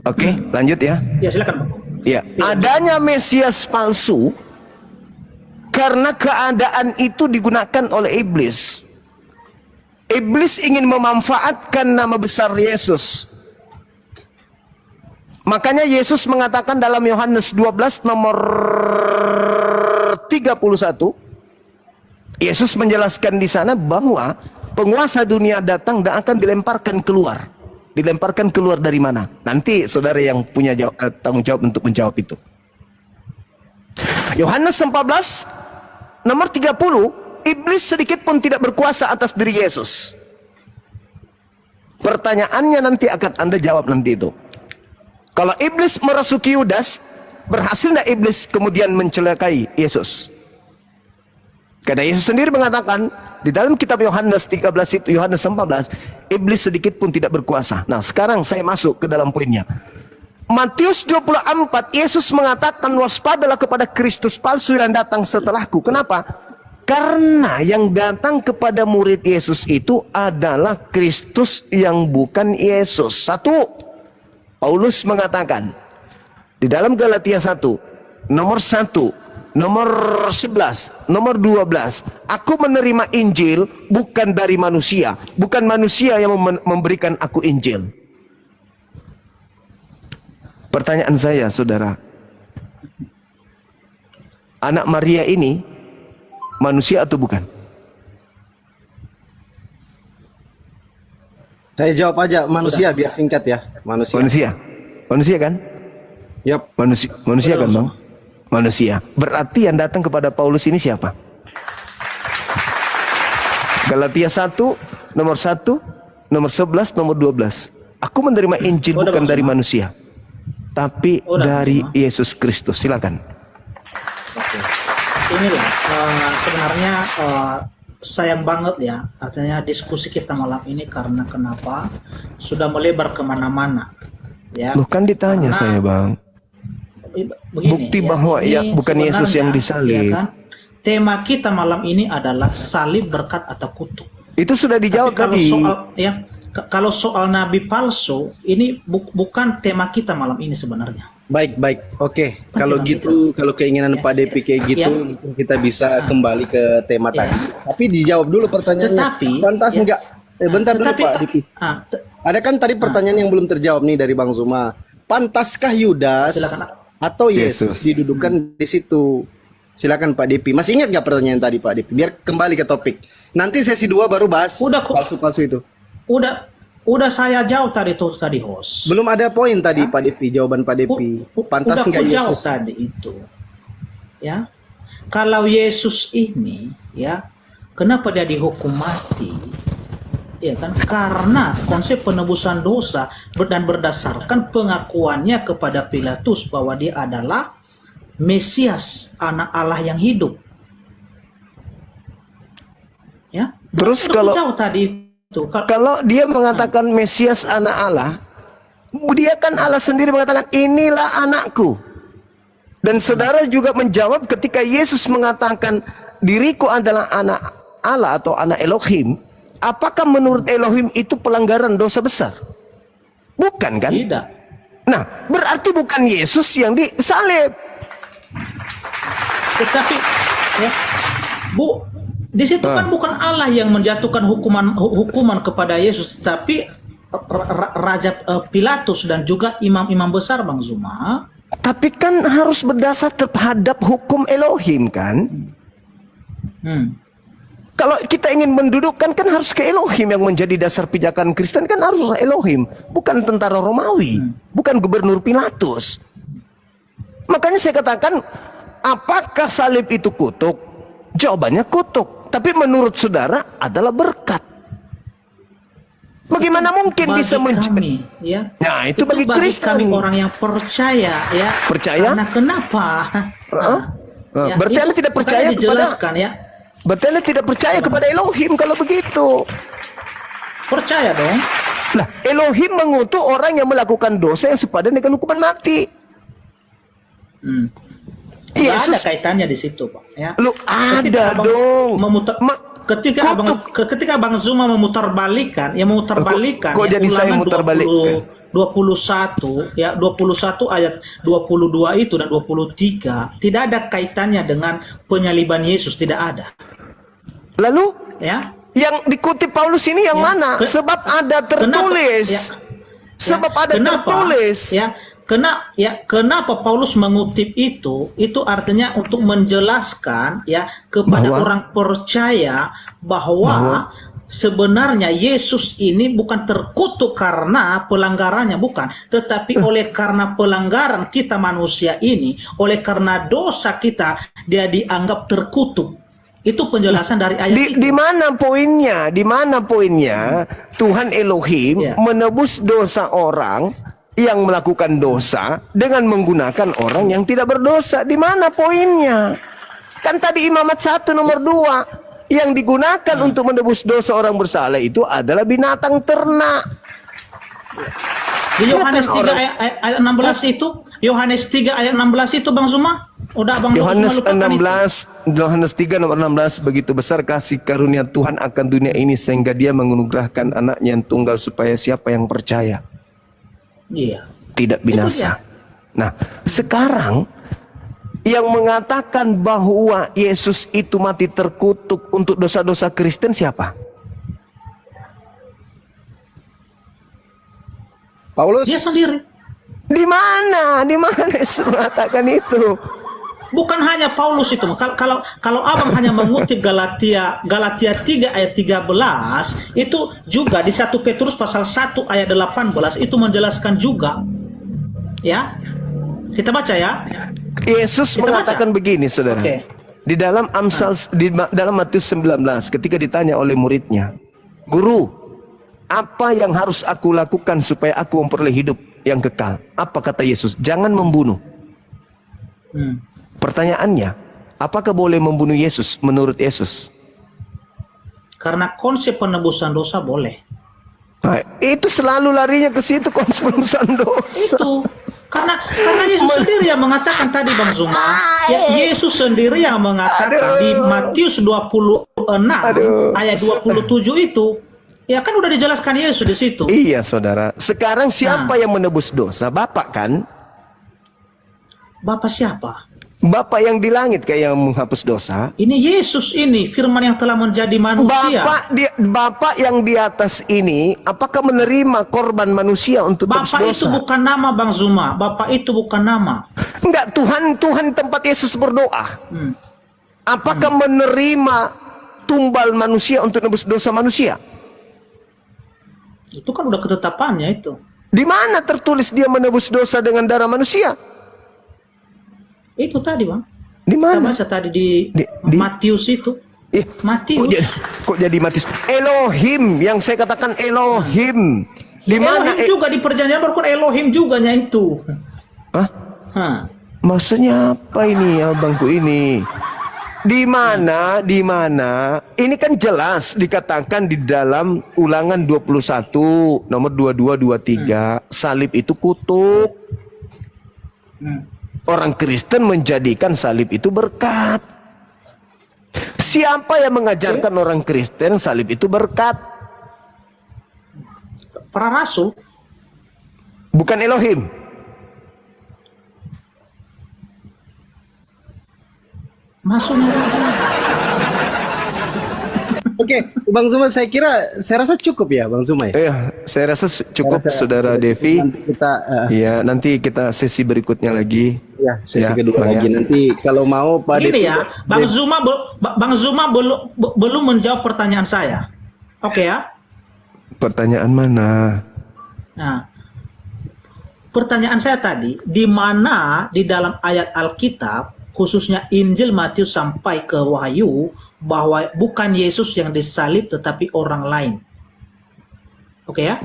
Oke, lanjut ya. Ya, silakan Bang. Ya, adanya Mesias palsu karena keadaan itu digunakan oleh iblis. Iblis ingin memanfaatkan nama besar Yesus. Makanya Yesus mengatakan dalam Yohanes 12 nomor 31, Yesus menjelaskan di sana bahwa penguasa dunia datang dan akan dilemparkan keluar. Dilemparkan keluar dari mana? Nanti saudara yang punya tanggung jawab untuk menjawab itu. Yohanes 14 nomor 30, iblis sedikit pun tidak berkuasa atas diri Yesus. Pertanyaannya nanti akan Anda jawab nanti itu. Kalau iblis merasuki Yudas, berhasil tidak iblis kemudian mencelakai Yesus? Karena Yesus sendiri mengatakan di dalam kitab Yohanes 13 itu, Yohanes 14, iblis sedikit pun tidak berkuasa. Nah, sekarang saya masuk ke dalam poinnya. Matius 24, Yesus mengatakan waspadalah kepada Kristus palsu yang datang setelahku. Kenapa? Karena yang datang kepada murid Yesus itu adalah Kristus yang bukan Yesus. Satu, Paulus mengatakan di dalam Galatia 1, nomor 1, nomor 11, nomor 12, aku menerima Injil bukan dari manusia, bukan manusia yang memberikan aku Injil. Pertanyaan saya, saudara, anak Maria ini manusia atau bukan? Saya jawab aja manusia biar singkat ya. Manusia. Manusia kan? Yap. Manusia kan, Bang? Manusia. Berarti yang datang kepada Paulus ini siapa? Galatia 1, nomor 1, nomor 11, nomor 12. Aku menerima Injil bukan dari manusia, tapi dari Yesus Kristus. Silakan. Oke. Inilah sebenarnya sayang banget ya, artinya diskusi kita malam ini karena kenapa sudah melebar kemana-mana. Ya. Loh, kan ditanya Karena, saya, Bang. Begini, Bukti bahwa ya bukan Yesus yang disalib. Ya kan, tema kita malam ini adalah salib, berkat atau kutuk. Itu sudah dijawab Tapi tadi. kalau soal nabi palsu ini bukan tema kita malam ini sebenarnya. Baik. Oke. Kalau gitu, kalau keinginan Pak Depi kayak gitu, mungkin kita bisa kembali ke tema tadi. Tapi dijawab dulu pertanyaannya. Tetapi, pantas enggak? Bentar dulu Pak Depi. Ada kan tadi pertanyaan yang belum terjawab nih dari Bang Zuma. Pantaskah Yudas atau Yesus didudukan di situ? Silakan Pak Depi. Masih ingat nggak pertanyaan tadi Pak Depi? Biar kembali ke topik. Nanti sesi 2 baru bahas palsu-palsu itu. Udah saya jawab tadi host. Belum ada poin tadi Pak Depi, jawaban Pak Depi. Pantas nggak jawab Yesus? tadi itu. Ya. Kalau Yesus ini ya, kenapa dia dihukum mati? Ya kan, karena konsep penebusan dosa dan berdasarkan pengakuannya kepada Pilatus bahwa dia adalah Mesias, anak Allah yang hidup. Ya. Terus kalau tadi itu, dia mengatakan Mesias anak Allah, Dia kan Allah sendiri mengatakan, inilah anakku. Dan saudara juga menjawab ketika Yesus mengatakan, diriku adalah anak Allah atau anak Elohim. Apakah menurut Elohim itu pelanggaran dosa besar? Bukan kan? Tidak. Nah, berarti bukan Yesus yang disalib. Tetapi ya, Bu, di situ kan bukan Allah yang menjatuhkan hukuman kepada Yesus, tapi Raja Pilatus dan juga imam-imam besar, Bang Zuma. Tapi kan harus berdasar terhadap hukum Elohim kan? Kalau kita ingin mendudukkan kan harus ke Elohim, yang menjadi dasar pijakan Kristen kan harus Elohim, bukan tentara Romawi, bukan gubernur Pilatus. Makanya saya katakan, apakah salib itu kutuk? Jawabannya kutuk, tapi menurut saudara adalah berkat. Bagaimana mungkin Bagi bisa kami, ya. Nah, itu bagi Kristen. Kami orang yang percaya, ya. Percaya? Karena kenapa? Ya, berarti itu Anda tidak makanya percaya dijelaskan, ya. Berarti Anda tidak percaya kepada Elohim kalau begitu. Percaya dong. Nah, Elohim mengutuk orang yang melakukan dosa yang sepadan dengan hukuman mati. Nggak ada Yesus, kaitannya di situ, Pak. Ya. lu Ketika ada abang dong. Ketika Bang Zuma memutarbalikkan, Kok ya, jadi saya Ulangan mutarbalikkan? 21 ya, 21 ayat 22 itu dan 23 tidak ada kaitannya dengan penyaliban Yesus, tidak ada. Lalu Ya. yang dikutip Paulus ini yang Ya, mana? Sebab ada tertulis. Sebab ada tertulis. Kenapa Paulus mengutip itu? Itu artinya untuk menjelaskan ya kepada orang percaya bahwa sebenarnya Yesus ini bukan terkutuk karena pelanggarannya, bukan, tetapi oleh karena pelanggaran kita manusia ini, oleh karena dosa kita, dia dianggap terkutuk. Itu penjelasan dari ayat itu. Di mana poinnya? Di mana poinnya? Tuhan Elohim menebus dosa orang yang melakukan dosa dengan menggunakan orang yang tidak berdosa. Di mana poinnya? Kan tadi Imamat 1 nomor 2 yang digunakan untuk menebus dosa orang bersalah itu adalah binatang ternak. Di Yohanes 3 ayat 16 itu, Yohanes 3 ayat 16 itu Bang Zuma. Udah Bang Yohanes Zuma lupakan 16, Yohanes 3 nomor 16, begitu besar kasih karunia Tuhan akan dunia ini sehingga dia menganugerahkan anaknya yang tunggal supaya siapa yang percaya Iya. tidak binasa. Nah, sekarang yang mengatakan bahwa Yesus itu mati terkutuk untuk dosa-dosa Kristen siapa? Paulus. Dia sendiri. Di mana? Di mana Yesus mengatakan itu? Bukan hanya Paulus itu. Kalau Abang hanya mengutip Galatia 3 ayat 13, itu juga di 1 Petrus pasal 1 ayat 18 itu menjelaskan juga. Ya. Kita baca ya. Yesus mengatakan begini, Saudara. Oke. Di dalam dalam Matius 19 ketika ditanya oleh muridnya, "Guru, apa yang harus aku lakukan supaya aku memperoleh hidup yang kekal?" Apa kata Yesus? Jangan membunuh. Pertanyaannya, apakah boleh membunuh Yesus menurut Yesus? Karena konsep penebusan dosa boleh. Nah, itu selalu larinya ke situ, konsep penebusan dosa. Itu karena Yesus sendiri yang mengatakan tadi Bang Zuma. Ya, Yesus sendiri yang mengatakan di Matius 26 ayat 27 itu. Ya kan udah dijelaskan Yesus di situ. Iya, Saudara. Sekarang siapa yang menebus dosa? Bapak kan? Bapak siapa? Bapak yang di langit kayak yang menghapus dosa. Ini Yesus ini, firman yang telah menjadi manusia. Bapak yang di atas ini, apakah menerima korban manusia untuk tebus dosa? Bapak itu bukan nama Bang Zuma. Bapak itu bukan nama. Enggak, Tuhan tempat Yesus berdoa. Apakah menerima tumbal manusia untuk tebus dosa manusia? Itu kan udah ketetapannya itu. Di mana tertulis dia menebus dosa dengan darah manusia? Itu tadi Bang. Di mana? Kita baca tadi di Matius itu. Matius. Kok jadi Matius? Elohim, yang saya katakan Elohim. Di mana? Elohim juga di perjanjian baru, Elohim juga nya itu. Hah? Maksudnya apa ini abangku ini? Di mana ini kan jelas dikatakan di dalam Ulangan 21 nomor 2223 salib itu kutuk. Orang Kristen menjadikan salib itu berkat. Siapa yang mengajarkan orang Kristen salib itu berkat? Para rasul. Bukan Elohim. Maksudnya Oke, Bang Zuma, saya rasa cukup ya, Bang Zuma ya. Saya rasa cukup, Saudara Devi. Nanti kita Nanti kita sesi berikutnya lagi. sesi Ya, kedua Bang, lagi. ya. Nanti kalau mau Pak Gini Devi- ya, Bang Zuma belum menjawab pertanyaan saya. Oke ya. Pertanyaan mana? Nah, pertanyaan saya tadi, di mana di dalam ayat Alkitab, khususnya Injil Matius sampai ke Wahyu, bahwa bukan Yesus yang disalib tetapi orang lain. Oke ya?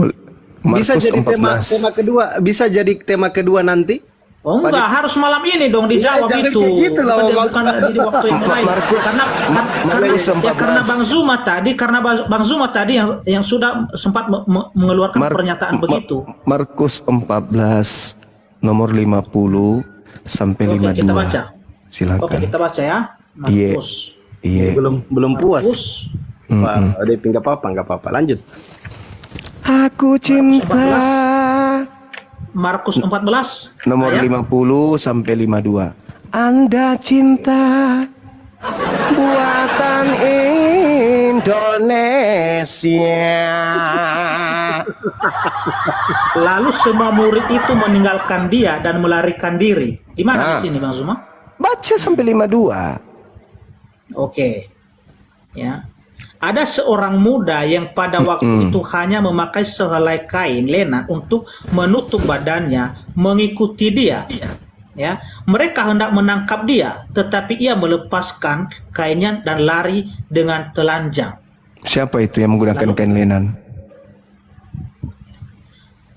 bisa Markus jadi tema 14. kedua, bisa jadi tema kedua nanti. Oh enggak, harus malam ini dong dijawab Iya, jangan itu. kayak gitu lah, Bukan di waktu yang lain. Markus Karena 14. Bang Zuma tadi yang sudah sempat mengeluarkan pernyataan begitu. Markus 14 nomor 50 sampai Oke, 52. kita baca. Silakan. Oke, kita baca ya. Iya. Markus. Iya. Belum puas. Markus. Pak Devi, nggak apa-apa. Lanjut. Aku cinta. Markus 14 Nomor ayat 50 sampai 52. Anda cinta buatan Indonesia. Lalu semua murid itu meninggalkan dia dan melarikan diri. Di mana di sini Bang Zuma? Baca sampai 52. Oke. Ya. Ada seorang muda yang pada waktu itu hanya memakai sehelai kain lenan untuk menutup badannya, mengikuti dia. Ya, mereka hendak menangkap dia, tetapi ia melepaskan kainnya dan lari dengan telanjang. Siapa itu yang menggunakan kain lenan?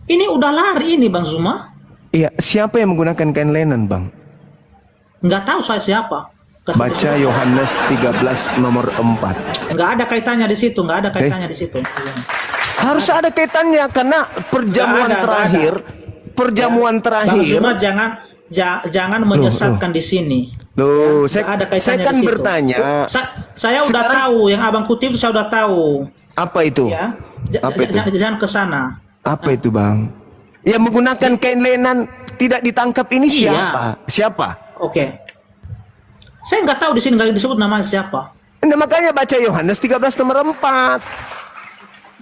Ini udah lari ini Bang Zuma. Iya, siapa yang menggunakan kain lenan, Bang? Nggak tahu saya siapa. Baca Yohanes 13 nomor 4. Nggak ada kaitannya di situ, nggak ada kaitannya di situ. Harus ada kaitannya karena perjamuan Nggak ada, terakhir, perjamuan Bang terakhir. Zuma jangan menyesatkan di sini. Loh, Nggak ada kaitannya saya kan di situ. bertanya. Saya udah Sekarang- tahu yang abang kutip itu saya udah tahu. Apa itu? Ya, Apa itu? jangan ke sana. Apa itu, Bang? Yang menggunakan kain lenan tidak ditangkap ini Iya. siapa? Siapa? Oke. Saya nggak tahu di sini nggak disebut nama siapa. Nah, makanya baca Yohanes 13 nomor 4.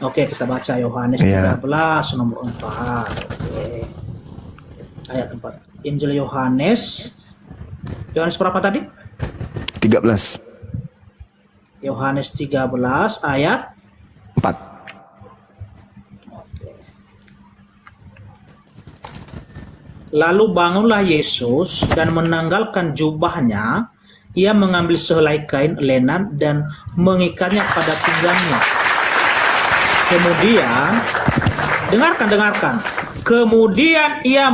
Oke, kita baca Yohanes Iya. 13 nomor 4. Oke. Ayat 4. Injil Yohanes. Yohanes berapa tadi? 13. Yohanes 13 ayat 4. Lalu bangunlah Yesus dan menanggalkan jubahnya. Ia mengambil sehelai kain lenan dan mengikatnya pada pinggangnya. Kemudian, dengarkan. Kemudian ia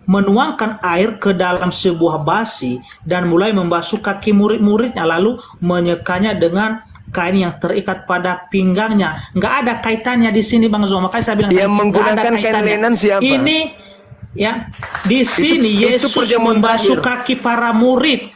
menuangkan air ke dalam sebuah basi dan mulai membasuh kaki murid-muridnya, lalu menyekanya dengan kain yang terikat pada pinggangnya. Nggak ada kaitannya di sini Bang Zuma. Makanya saya bilang Yang tadi, nggak ada menggunakan kain kaitannya. lenan siapa? Ini ya di sini itu Yesus perjamuan membasuh terakhir. kaki para murid.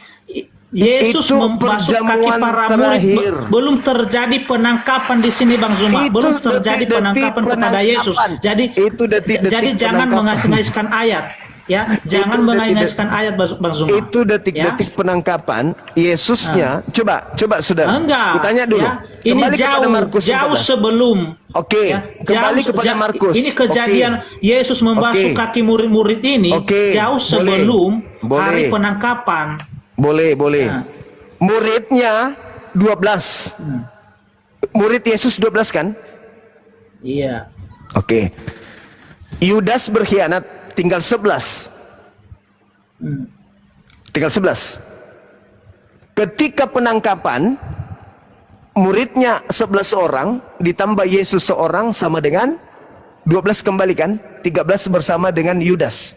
Yesus Itu membasuh kaki perjamuan para terakhir. murid. Belum terjadi penangkapan di sini Bang Zuma. Itu Belum terjadi detik-detik penangkapan kepada Yesus. penangkapan. Jadi Itu detik-detik jadi jangan penangkapan. mengais-ngaiskan ayat. Ya, jangan Itu mengais-ngaiskan ayat Bang Zuma. Itu detik-detik penangkapan Yesusnya. Coba Saudara. Enggak. Kutanya dulu. Ya, ini Kembali kepada Markus jauh 14. sebelum. Oke, kembali kepada Markus. Ini kejadian Yesus membasuh Oke. kaki murid-murid ini Oke, jauh boleh. sebelum hari Boleh. penangkapan. Boleh. Nah. Muridnya 12. Murid Yesus 12 kan? Iya. Oke. Yudas berkhianat, tinggal 11. Tinggal 11. Ketika penangkapan, muridnya 11 orang, ditambah Yesus seorang sama dengan 12 kembali kan? 13 bersama dengan Yudas.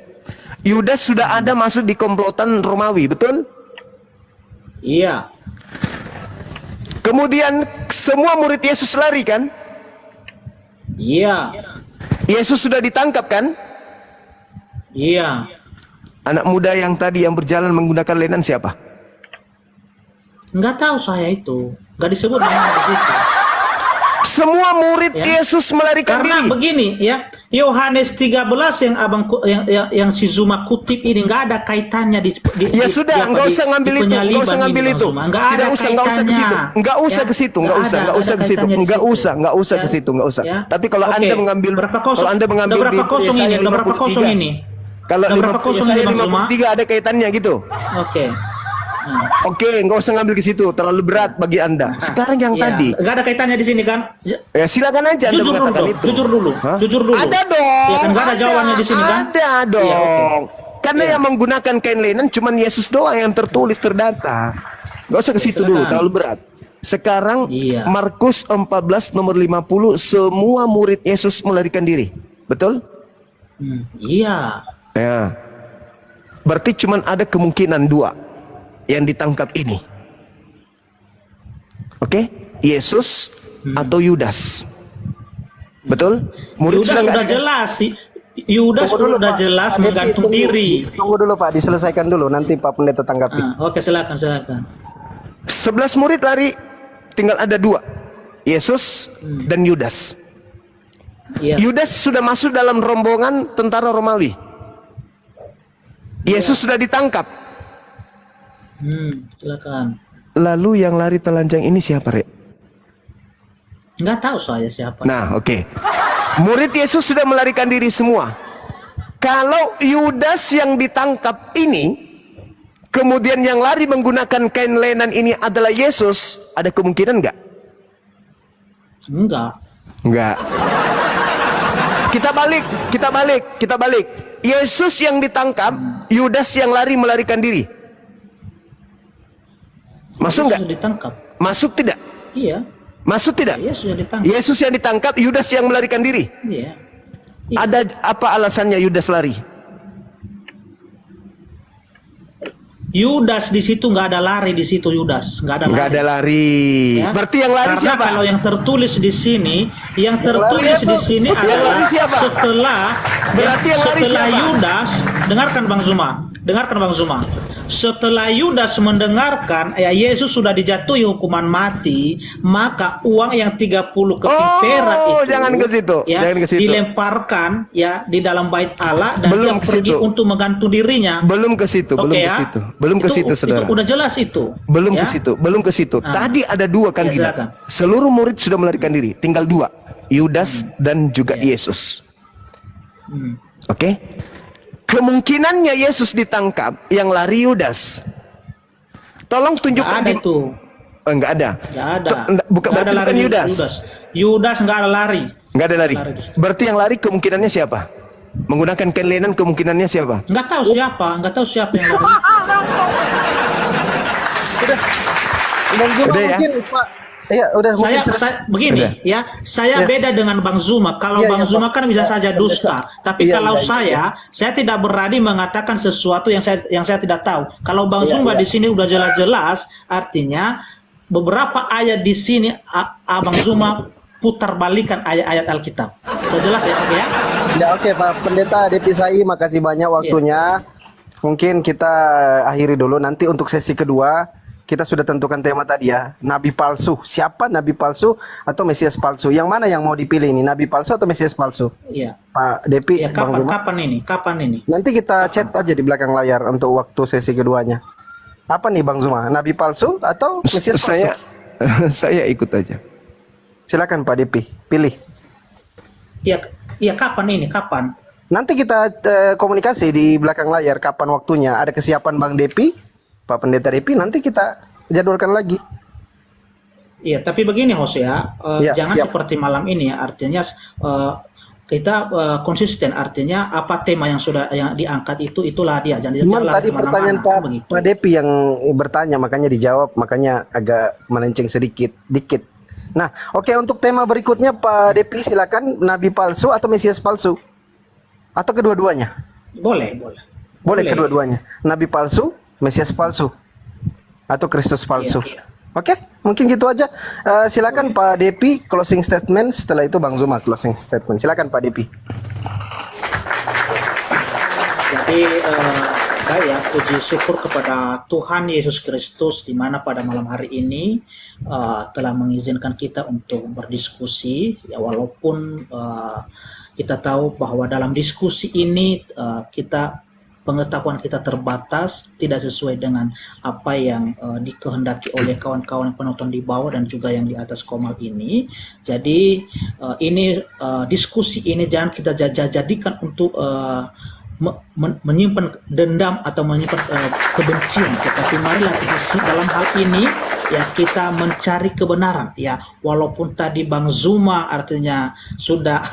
Yudas sudah ada masuk di komplotan Romawi, betul? Iya. Kemudian semua murid Yesus lari kan? Iya. Yesus sudah ditangkap kan? Iya. Anak muda yang tadi yang berjalan menggunakan lenan siapa? Nggak tahu saya itu. Nggak disebut namanya di situ. Semua murid Ya. Yesus melarikan Karena diri. begini ya, Yohanes 13 yang yang si Zuma kutip ini nggak ada kaitannya Ya sudah, nggak usah ngambil itu, nggak usah ngambil itu. Nggak ada Tidak usah, nggak usah ke situ, nggak usah ke situ, nggak usah, nggak usah ke situ, nggak usah, nggak usah ke situ, nggak usah. Tapi kalau Oke. Anda mengambil, kalau Anda mengambil udah berapa kosong Yesaya ini? Udah berapa kosong 53. ini? Kalau Udah berapa kosong Yesaya ini, Bang Zuma? 53 ada kaitannya gitu. Oke. Oke, nggak usah ngambil ke situ, terlalu berat bagi Anda. Sekarang yang Iya. tadi, Nggak ada kaitannya di sini kan? ya silakan aja Anda Jujur dulu mengatakan dong, itu. jujur dulu, Hah? jujur dulu. Ada dong. Ya kan nggak ada jawabannya di sini kan? Ada dong. Iya, oke. Karena yang menggunakan kain linen cuman Yesus doang yang tertulis terdata. Gak usah ke situ dulu, Silakan. terlalu berat. Sekarang Iya. Markus 14 nomor 50, semua murid Yesus melarikan diri. Betul? Iya. Ya. Berarti cuman ada kemungkinan dua yang ditangkap ini. Oke? Yesus atau Yudas. Betul? Murid Yudas sudah nggak udah ada. jelas sih. Yudas Tunggu dulu, udah Pak. jelas Pak Depi, menggantung tunggu. diri. Tunggu dulu Pak, diselesaikan dulu. Nanti Pak Pendeta tanggapi. Oke, silakan, silakan. 11 murid lari, tinggal ada dua. Yesus dan Yudas. Iya. Yudas sudah masuk dalam rombongan tentara Romawi. Yesus sudah ditangkap. Silakan. Lalu yang lari telanjang ini siapa, Rek? Nggak tahu saya siapa. Nah, oke. Murid Yesus sudah melarikan diri semua. Kalau Yudas yang ditangkap ini, kemudian yang lari menggunakan kain lenan ini adalah Yesus, ada kemungkinan nggak? Enggak. Enggak. Kita balik. Yesus yang ditangkap, Yudas yang lari melarikan diri. Masuk Yesus nggak? sudah ditangkap. Masuk tidak? Iya. Masuk tidak? Yesus sudah ditangkap. Yesus yang ditangkap, Yudas yang melarikan diri. Iya. Ada apa alasannya Yudas lari? Yudas di situ nggak ada lari di situ Yudas, nggak ada lari. Nggak ada lari. Ya. Berarti yang lari Karena siapa? kalau yang tertulis di sini, yang tertulis di sini Yang adalah lari siapa? Berarti yang lari setelah siapa? Yudas, dengarkan Bang Zuma. Setelah Yudas mendengarkan ya Yesus sudah dijatuhi hukuman mati, maka uang yang 30 keping perak itu jangan ke situ, ya, jangan ke situ. dilemparkan ya di dalam bait Allah dan Belum dia ke pergi situ. untuk menggantung dirinya. Belum ke situ, Oke belum ke ya. situ. Belum ke situ, Saudara. Itu udah jelas itu. Belum ya. ke situ, belum ke situ. Tadi ada dua kandidat. silakan. Seluruh murid sudah melarikan diri, tinggal dua, Yudas dan juga Yesus. Oke? Kemungkinannya Yesus ditangkap, yang lari Yudas. Tolong Nggak tunjukkan ada itu. Enggak ada. Nggak ada. Bukan, Nggak berarti ada bukan lari Yudas. Yudas nggak ada lari. Enggak ada lari. Lari di situ. Berarti yang lari kemungkinannya siapa? Menggunakan kain lenan kemungkinannya siapa? Nggak tahu siapa yang lari. Bang Zuma Udah ya? mungkin Pak. Iya, udah mungkin Saya begini Udah. ya, saya beda dengan Bang Zuma. Kalau Iya, Bang iya, Zuma Pak. kan bisa saja dusta, tapi Iya, kalau iya, saya tidak berani mengatakan sesuatu yang saya tidak tahu. Kalau Bang Iya, Zuma iya. di sini udah jelas-jelas, artinya beberapa ayat di sini Abang Zuma putar balikan ayat-ayat Alkitab. Udah jelas ya, oke ya? Ya oke Pak Pendeta Depi Sai, makasih banyak waktunya. Mungkin kita akhiri dulu, nanti untuk sesi kedua kita sudah tentukan tema tadi ya, nabi palsu. Siapa nabi palsu atau Mesias palsu? Yang mana yang mau dipilih ini, nabi palsu atau Mesias palsu? Iya. Pak Depi, Ya, Bang Zuma. kapan ini? Nanti kita chat aja di belakang layar untuk waktu sesi keduanya. Apa nih Bang Zuma, nabi palsu atau Mesias palsu? Saya ikut aja. Silakan Pak Depi, pilih. Iya, kapan? Nanti kita komunikasi di belakang layar kapan waktunya. Ada kesiapan Bang Depi, Pak Pendeta Depi, nanti kita jadwalkan lagi. Iya, tapi begini Hosea, Ya, jangan siap. seperti malam ini ya. Artinya kita konsisten. Artinya apa tema yang diangkat itulah dia. Jangan Cuman lari tadi kemana-mana, pertanyaan kan begitu. Pak Depi yang bertanya, makanya dijawab, makanya agak melenceng dikit. Nah, oke, untuk tema berikutnya Pak Depi silakan, nabi palsu atau Mesias palsu? Atau kedua-duanya? Boleh. Boleh kedua-duanya. Nabi palsu, Mesias palsu. atau Kristus palsu. Iya. Oke, mungkin gitu aja. Silakan Pak Depi closing statement, setelah itu Bang Zuma closing statement. Silakan Pak Depi. Jadi saya puji syukur kepada Tuhan Yesus Kristus di mana pada malam hari ini telah mengizinkan kita untuk berdiskusi ya, walaupun kita tahu bahwa dalam diskusi ini pengetahuan kita terbatas, tidak sesuai dengan apa yang dikehendaki oleh kawan-kawan penonton di bawah dan juga yang di atas komal ini. Jadi ini diskusi ini jangan kita jadikan untuk menyimpan dendam atau menyimpan kebencian, tetapi marilah dalam hal ini ya kita mencari kebenaran ya, walaupun tadi Bang Zuma artinya sudah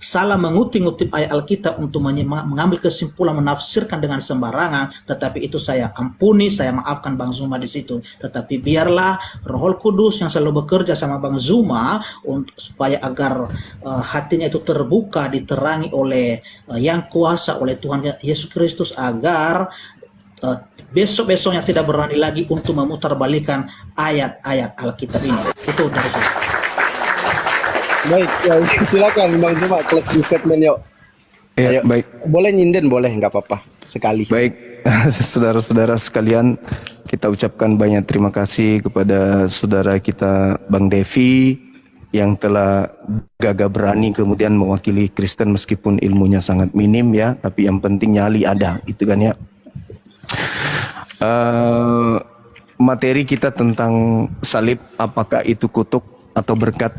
salah mengutip ayat Alkitab untuk mengambil kesimpulan menafsirkan dengan sembarangan, tetapi itu saya ampuni, saya maafkan Bang Zuma di situ. Tetapi biarlah Roh Kudus yang selalu bekerja sama Bang Zuma supaya agar hatinya itu terbuka, diterangi oleh yang kuasa, oleh Tuhan Yesus Kristus, agar besok-besoknya tidak berani lagi untuk memutarbalikan ayat-ayat Alkitab ini. Itu dari saya. Baik, ya, silakan Bang Zuma closing statement yuk. Ya, Ayo. baik. Boleh nyinden, boleh, nggak apa-apa. Sekali. Baik, saudara-saudara sekalian, kita ucapkan banyak terima kasih kepada saudara kita Bang Devi yang telah gagah berani kemudian mewakili Kristen meskipun ilmunya sangat minim ya, tapi yang penting nyali ada, gitu kan ya. Materi kita tentang salib, apakah itu kutuk atau berkat?